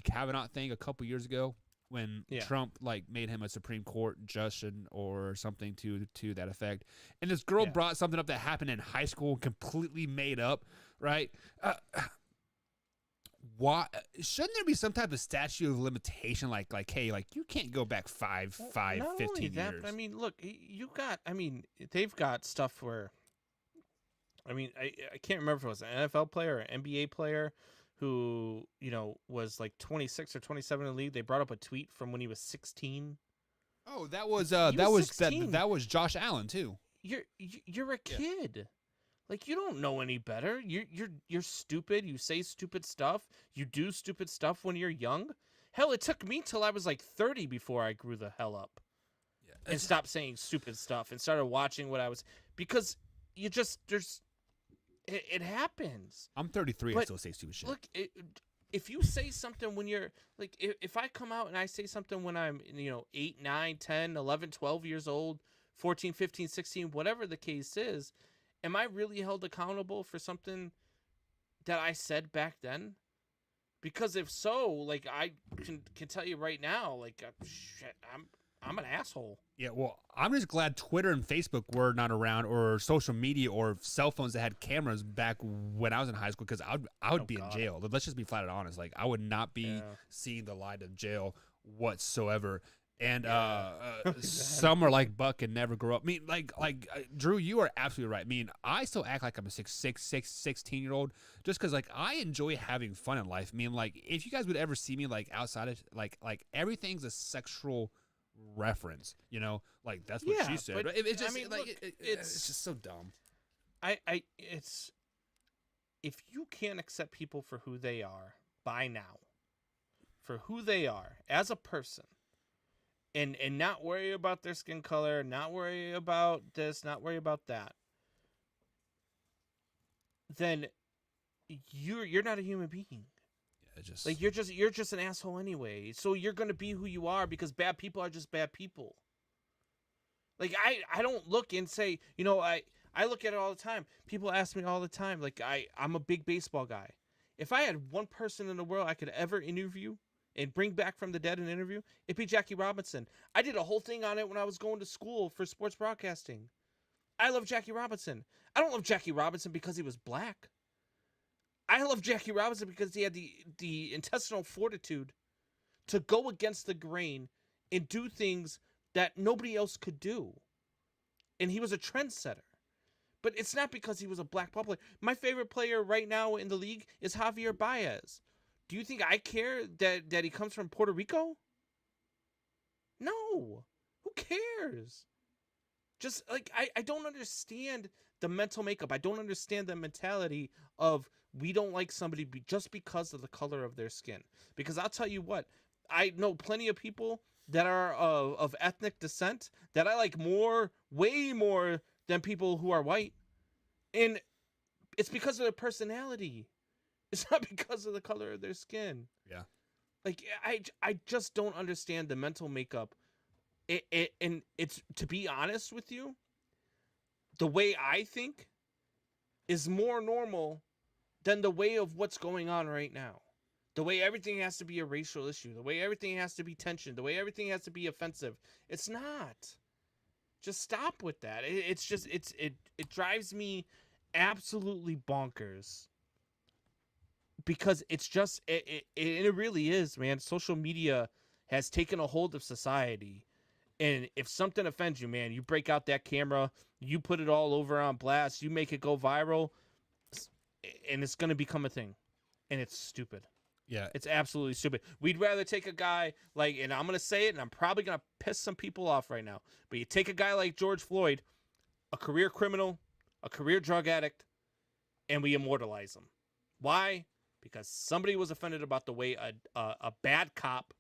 Kavanaugh thing a couple years ago when Trump like made him a Supreme Court justice or something to that effect? And this girl brought something up that happened in high school, completely made up, right? Why shouldn't there be some type of statute of limitation like hey, like you can't go back 15 years? But I mean, look, they've got stuff where I can't remember if it was an NFL player or an NBA player who, was like 26 or 27 in the league. They brought up a tweet from when he was 16. Oh, that was 16. that was Josh Allen too. You're a kid. Like, you don't know any better. You're stupid. You say stupid stuff. You do stupid stuff when you're young. Hell, it took me till I was like 30 before I grew the hell up. Yeah. And stopped saying stupid stuff and started watching what I was, because it happens. I'm 33 and still say stupid shit. Look, if you say something when you're like, if I come out and I say something when I'm 8, 9, 10, 11, 12 years old, 14, 15, 16, whatever the case is, am I really held accountable for something that I said back then? Because if so, like I can tell you right now, like shit, I'm an asshole. Yeah, well, I'm just glad Twitter and Facebook were not around, or social media, or cell phones that had cameras back when I was in high school, because I would be in jail. Let's just be flat out honest. Like, I would not be seeing the light of jail whatsoever. And some are like Buck and never grow up. I mean, Drew, you are absolutely right. I mean, I still act like I'm a 16-year-old just because, like, I enjoy having fun in life. I mean, like, if you guys would ever see me, like, outside of, like everything's a sexual reference, you know, like that's what she said. But it's just, I mean, like, it's just so dumb. It's, if you can't accept people for who they are by now, for who they are as a person, and not worry about their skin color, not worry about this, not worry about that, then you're not a human being. Just like you're just an asshole anyway. So you're gonna be who you are because bad people are just bad people. Like I don't look and say, you know, I look at it all the time. People ask me all the time, like I'm a big baseball guy. If I had one person in the world I could ever interview and bring back from the dead and interview, it'd be Jackie Robinson. I did a whole thing on it when I was going to school for sports broadcasting. I love Jackie Robinson. I don't love Jackie Robinson because he was black. I love Jackie Robinson because he had the intestinal fortitude to go against the grain and do things that nobody else could do. And he was a trendsetter. But it's not because he was a black ball player. My favorite player right now in the league is Javier Baez. Do you think I care that he comes from Puerto Rico? No. Who cares? Just like I don't understand the mental makeup. I don't understand the mentality of we don't like somebody just because of the color of their skin. Because I'll tell you what, I know plenty of people that are of ethnic descent that I like way more than people who are white. And it's because of their personality. It's not because of the color of their skin. Yeah. Like, I just don't understand the mental makeup. And it's, to be honest with you, the way I think is more normal than the way of what's going on right now. The way everything has to be a racial issue. The way everything has to be tension. The way everything has to be offensive. It's not. Just stop with that. It drives me absolutely bonkers. Because it's just, it really is, man. Social media has taken a hold of society. And if something offends you, man, you break out that camera, you put it all over on blast, you make it go viral, and it's going to become a thing. And it's stupid. Yeah. It's absolutely stupid. We'd rather take a guy like, and I'm going to say it, and I'm probably going to piss some people off right now, but you take a guy like George Floyd, a career criminal, a career drug addict, and we immortalize him. Why? Because somebody was offended about the way a bad cop,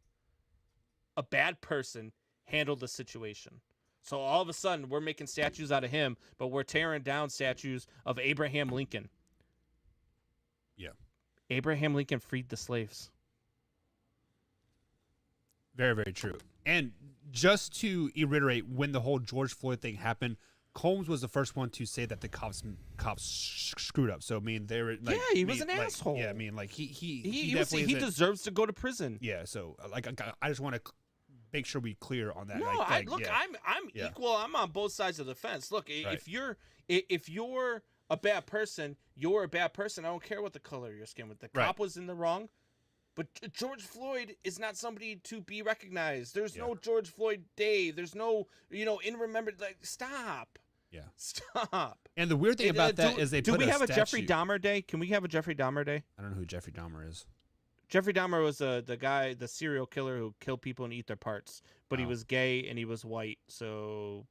a bad person, handled the situation. So all of a sudden, we're making statues out of him, but we're tearing down statues of Abraham Lincoln. Yeah. Abraham Lincoln freed the slaves. Very, very true. And just to reiterate, when the whole George Floyd thing happened, Combs was the first one to say that the cops screwed up. So I mean, they were like, he was an asshole. Yeah, I mean, like he definitely he deserves to go to prison. Yeah. So like, I just want to make sure we clear on that. No, like, I'm equal. I'm on both sides of the fence. Look, Right. if you're a bad person, you're a bad person. I don't care what the color of your skin was. The cop was in the wrong. But George Floyd is not somebody to be recognized. There's no George Floyd Day. There's no, in remembered. Like, stop. Yeah. Stop. And the weird thing about that is do we have a Jeffrey Dahmer Day? Can we have a Jeffrey Dahmer Day? I don't know who Jeffrey Dahmer is. Jeffrey Dahmer was the guy, the serial killer who killed people and eat their parts. But he was gay and he was white. So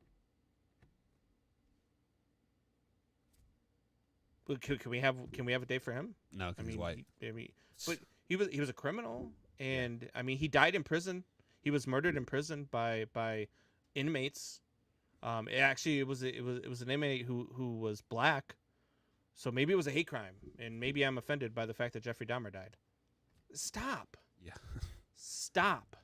can we have a day for him? No, because he's white. But he was a criminal, and I mean he died in prison. He was murdered in prison by inmates. It was an inmate who was black, so maybe it was a hate crime, and maybe I'm offended by the fact that Jeffrey Dahmer died. Stop. Yeah. Stop.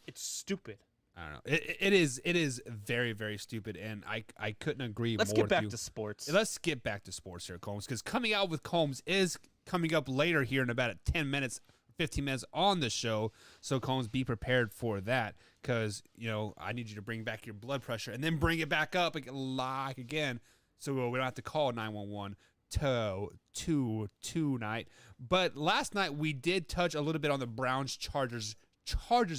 It's stupid. I don't know. It is very, very stupid, and I couldn't agree more. Let's get back to sports. Let's get back to sports here, Combs, because coming out with Combs is coming up later here in about 10 minutes 15 minutes on the show. So Combs, be prepared for that, because I need you to bring back your blood pressure and then bring it back up like again, so we don't have to call 911 tonight. But last night we did touch a little bit on the Browns Chargers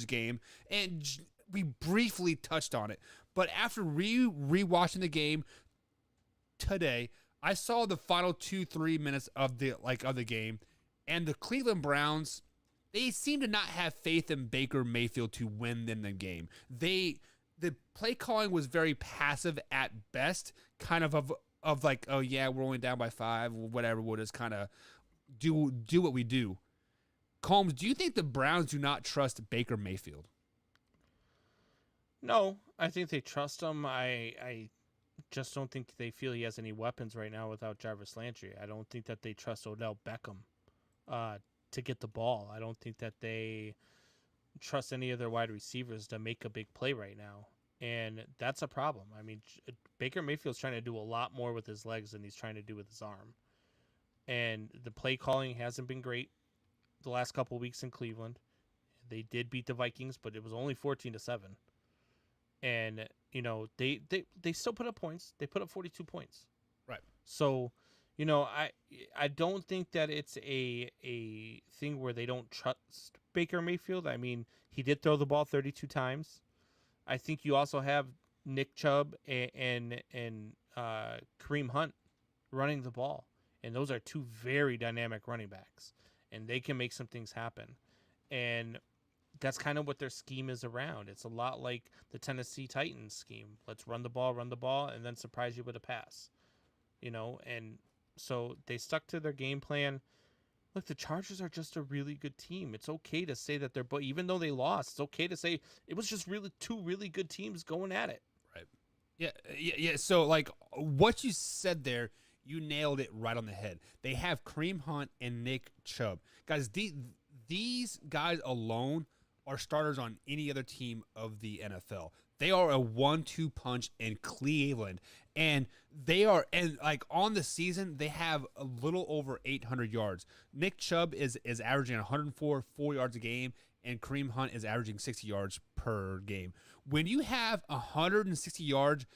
game, and we briefly touched on it. But after rewatching the game today, I saw the final 2-3 minutes of the game, and the Cleveland Browns, they seem to not have faith in Baker Mayfield to win them the game. The play calling was very passive at best, kind of like, oh yeah, we're only down by 5, whatever, we'll just kind of do what we do. Combs, do you think the Browns do not trust Baker Mayfield? No, I think they trust him. I just don't think they feel he has any weapons right now without Jarvis Landry. I don't think that they trust Odell Beckham to get the ball. I don't think that they trust any of their wide receivers to make a big play right now. And that's a problem. I mean, Baker Mayfield's trying to do a lot more with his legs than he's trying to do with his arm. And the play calling hasn't been great the last couple of weeks in Cleveland. They did beat the Vikings, but it was only 14-7. And, they still put up points. They put up 42 points. Right. So, I don't think that it's a thing where they don't trust Baker Mayfield. I mean, he did throw the ball 32 times. I think you also have Nick Chubb and Kareem Hunt running the ball. And those are two very dynamic running backs. And they can make some things happen. And that's kind of what their scheme is around. It's a lot like the Tennessee Titans scheme. Let's run the ball, and then surprise you with a pass. And so they stuck to their game plan. Look, the Chargers are just a really good team. It's okay to say that but even though they lost, it's okay to say it was just really two really good teams going at it. Right. Yeah. So, what you said there, you nailed it right on the head. They have Kareem Hunt and Nick Chubb. Guys, these guys alone are starters on any other team of the NFL. They are a 1-2 punch in Cleveland, and on the season they have a little over 800 yards. Nick Chubb is averaging 104 yards a game, and Kareem Hunt is averaging 60 yards per game. When you have 160 yards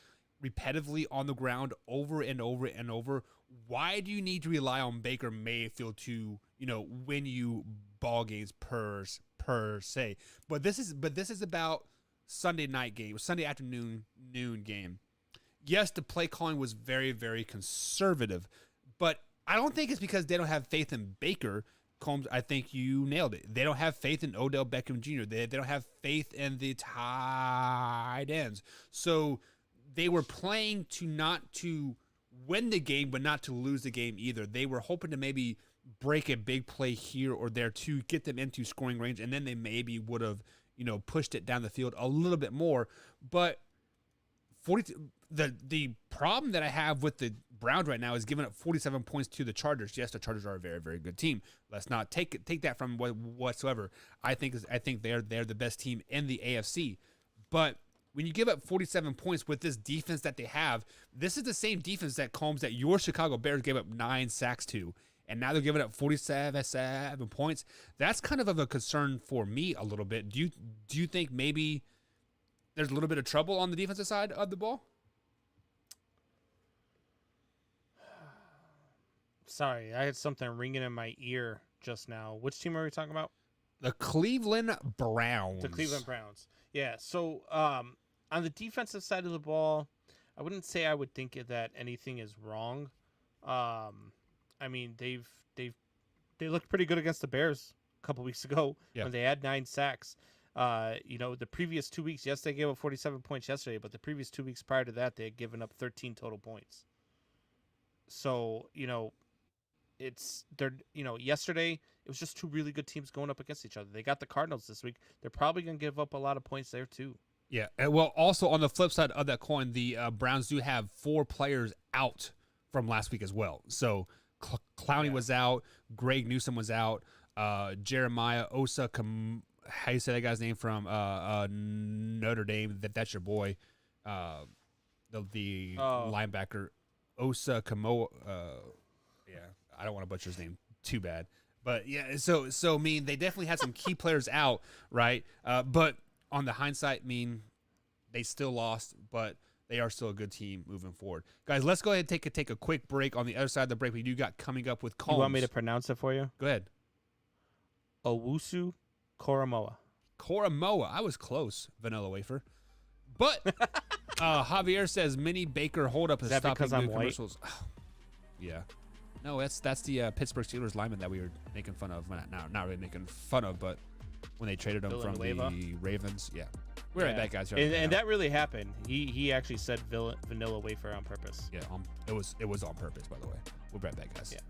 repetitively on the ground over and over and over, why do you need to rely on Baker Mayfield to win you ball games per se? But this is about Sunday afternoon game. Yes, the play calling was very, very conservative, but I don't think it's because they don't have faith in Baker. Combs, I think you nailed it. They don't have faith in Odell Beckham Jr. They don't have faith in the tight ends. So they were playing not to win the game, but not to lose the game either. They were hoping to maybe break a big play here or there to get them into scoring range, and then they maybe would have, pushed it down the field a little bit more. But the problem that I have with the Browns right now is giving up 47 points to the Chargers. Yes, the Chargers are a very, very good team. Let's not take that from whatsoever. I think they're the best team in the AFC. But when you give up 47 points with this defense that they have, this is the same defense that your Chicago Bears gave up 9 sacks to, and now they're giving up 47 points. That's kind of a concern for me a little bit. Do you think maybe there's a little bit of trouble on the defensive side of the ball? Sorry, I had something ringing in my ear just now. Which team are we talking about? The Cleveland Browns. The Cleveland Browns. Yeah, so on the defensive side of the ball, I wouldn't say I would think that anything is wrong. I mean, they looked pretty good against the Bears a couple weeks ago when they had 9 sacks. The previous 2 weeks, yes, they gave up 47 points yesterday, but the previous 2 weeks prior to that, they had given up 13 total points. So, yesterday it was just two really good teams going up against each other. They got the Cardinals this week. They're probably going to give up a lot of points there too. Yeah. Well, also on the flip side of that coin, the Browns do have 4 players out from last week as well. So Clowney was out. Greg Newsome was out. Jeremiah Osa, how you say that guy's name from Notre Dame? That's your boy. The linebacker Osa Kamoa. I don't want to butcher his name too bad, But yeah, so I mean, they definitely had some key players out, right? But on the hindsight, I mean, they still lost, but they are still a good team moving forward. Guys, let's go ahead and take a quick break. On the other side of the break, we do got coming up with Combs. You want me to pronounce it for you? Go ahead. Owusu Koromoa. Koromoa. I was close, Vanilla Wafer. But Javier says Mini Baker hold up is that stopping because I'm new white? commercials. Yeah. No, that's the Pittsburgh Steelers lineman that we were making fun of. Well, not really making fun of, but when they traded him from the Ravens. Yeah. We're right back, guys. And that really happened. He actually said Vanilla Wafer on purpose. Yeah, it was on purpose, by the way. We'll be right back, guys. Yeah.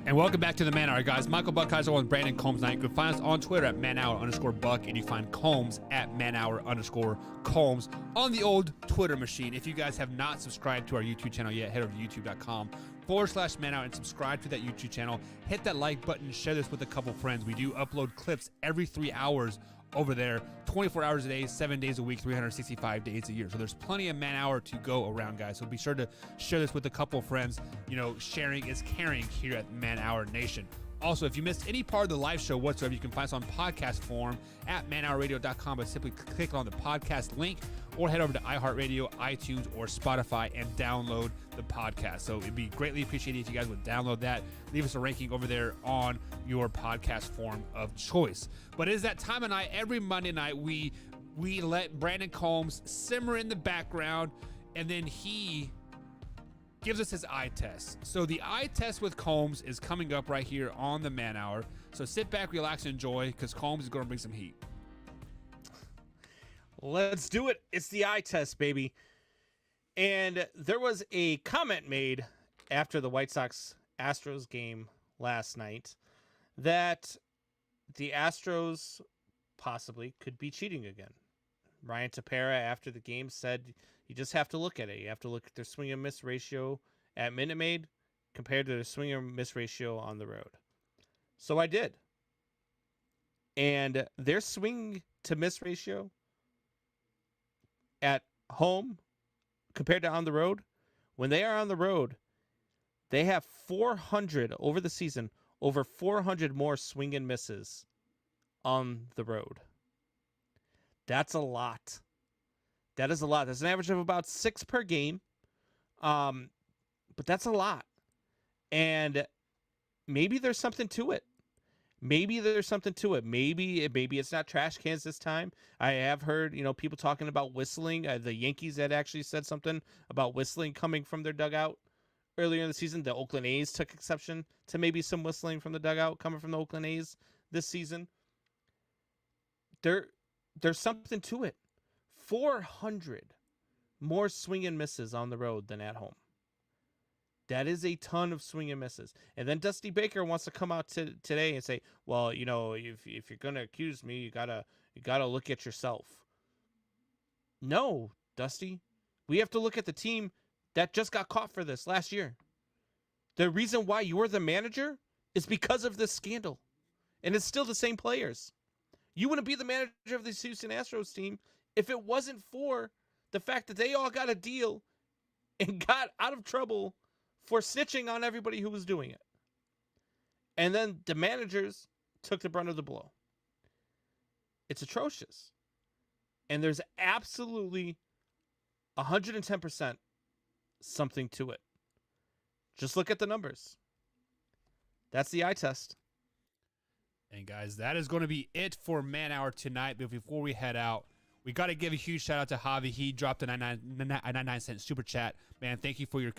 And welcome back to the Man Hour, guys. Michael Buckheiser with Brandon Combs tonight. You can find us on Twitter at manhour_Buck, and you find Combs at manhour_Combs on the old Twitter machine. If you guys have not subscribed to our YouTube channel yet, head over to youtube.com/manhour and subscribe to that YouTube channel. Hit that like button, share this with a couple friends. We do upload clips every 3 hours over there, 24 hours a day, 7 days a week, 365 days a year. So there's plenty of Man Hour to go around, guys. So be sure to share this with a couple friends. You know, sharing is caring here at Man Hour Nation. Also, if you missed any part of the live show whatsoever, you can find us on podcast form at manhourradio.com, but simply click on the podcast link or head over to iHeartRadio, iTunes, or Spotify and download the podcast. So it'd be greatly appreciated if you guys would download that. Leave us a ranking over there on your podcast form of choice. But it is that time of night. Every Monday night, we let Brandon Combs simmer in the background, and then he gives us his eye test. So the eye test with Combs is coming up right here on the Man Hour. So sit back, relax, and enjoy, because Combs is going to bring some heat. Let's do it. It's the eye test, baby. And there was a comment made after the White Sox-Astros game last night that the Astros possibly could be cheating again. Ryan Tepera, after the game, said you just have to look at it. You have to look at their swing and miss ratio at Minute Maid compared to their swing and miss ratio on the road. So I did. And their swing to miss ratio at home compared to on the road, when they are on the road, they have 400 over the season, over 400 more swing and misses on the road. That's a lot. That is a lot. That's an average of about 6 per game. But that's a lot. And maybe there's something to it. Maybe there's something to it. Maybe it's not trash cans this time. I have heard, people talking about whistling. The Yankees had actually said something about whistling coming from their dugout earlier in the season. The Oakland A's took exception to maybe some whistling from the dugout coming from the Oakland A's this season. There's something to it. 400 more swing and misses on the road than at home. That is a ton of swing and misses. And then Dusty Baker wants to come out today and say, well, you know, if you're going to accuse me, you gotta look at yourself. No, Dusty. We have to look at the team that just got caught for this last year. The reason why you're the manager is because of this scandal. And it's still the same players. You wouldn't be the manager of this Houston Astros team if it wasn't for the fact that they all got a deal and got out of trouble for snitching on everybody who was doing it. And then the managers took the brunt of the blow. It's atrocious. And there's absolutely 110% something to it. Just look at the numbers. That's the eye test. And guys, that is going to be it for Man Hour tonight. But before we head out, we got to give a huge shout out to Javi. He dropped a 99-cent super chat. Man, thank you for your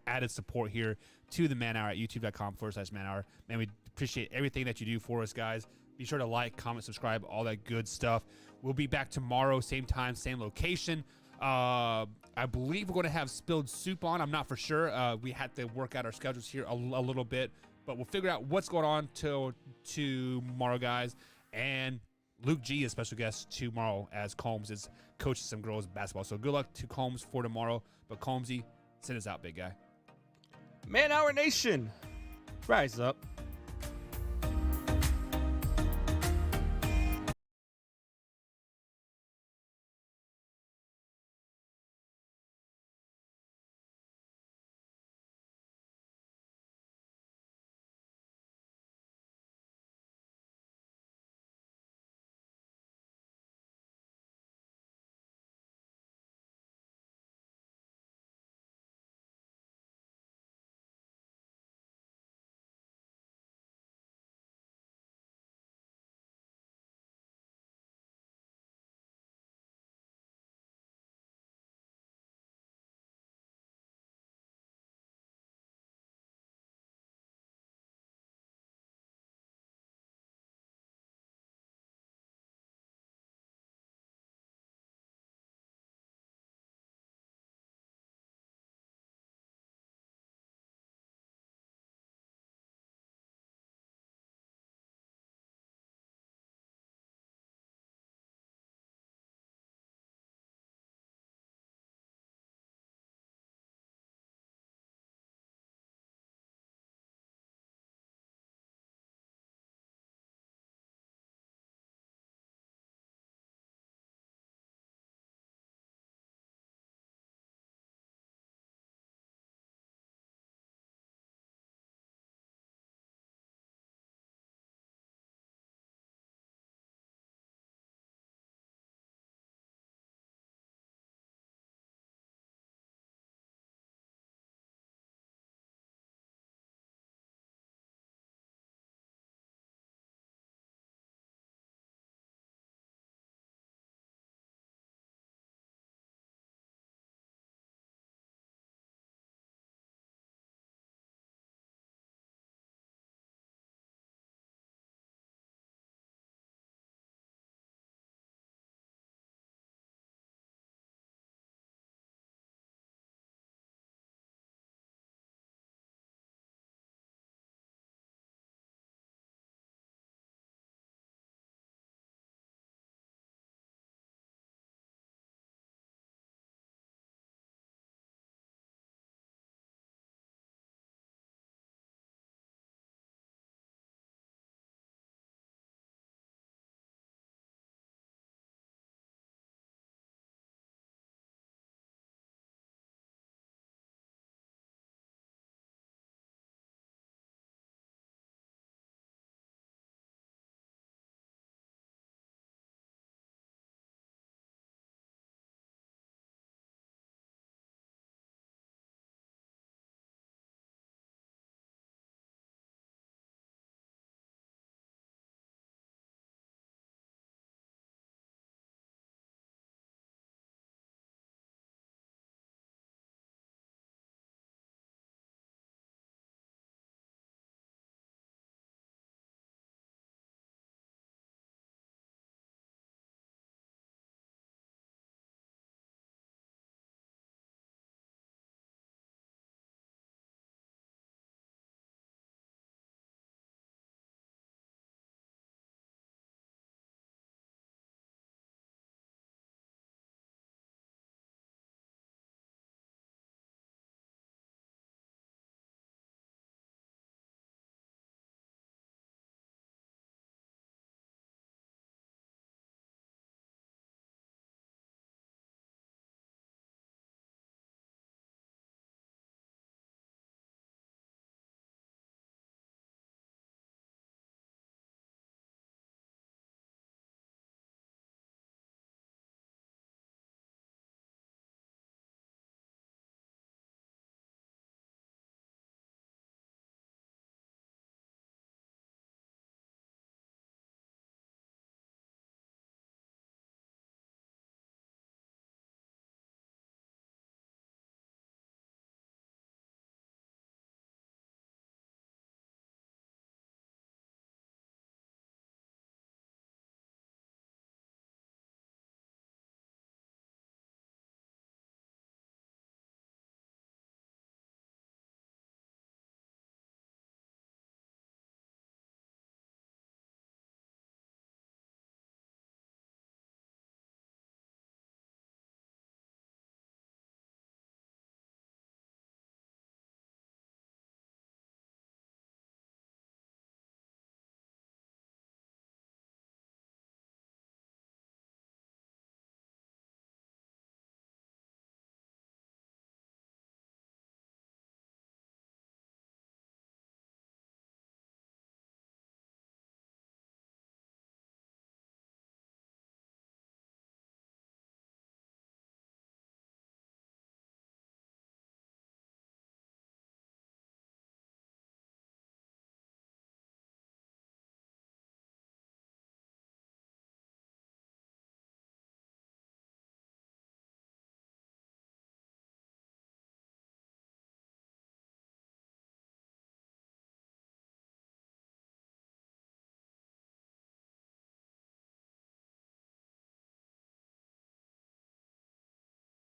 added support here to the Man Hour at youtube.com/Man Hour. Man, we appreciate everything that you do for us, guys. Be sure to like, comment, subscribe, all that good stuff. We'll be back tomorrow, same time, same location. I believe we're going to have Spilled Soup on. I'm not for sure. We had to work out our schedules here a little bit, but we'll figure out what's going on till tomorrow, guys. And Luke G is special guest tomorrow as Combs is coaching some girls basketball. So good luck to Combs for tomorrow. But Combsy, send us out, big guy. Man Hour Nation, rise up.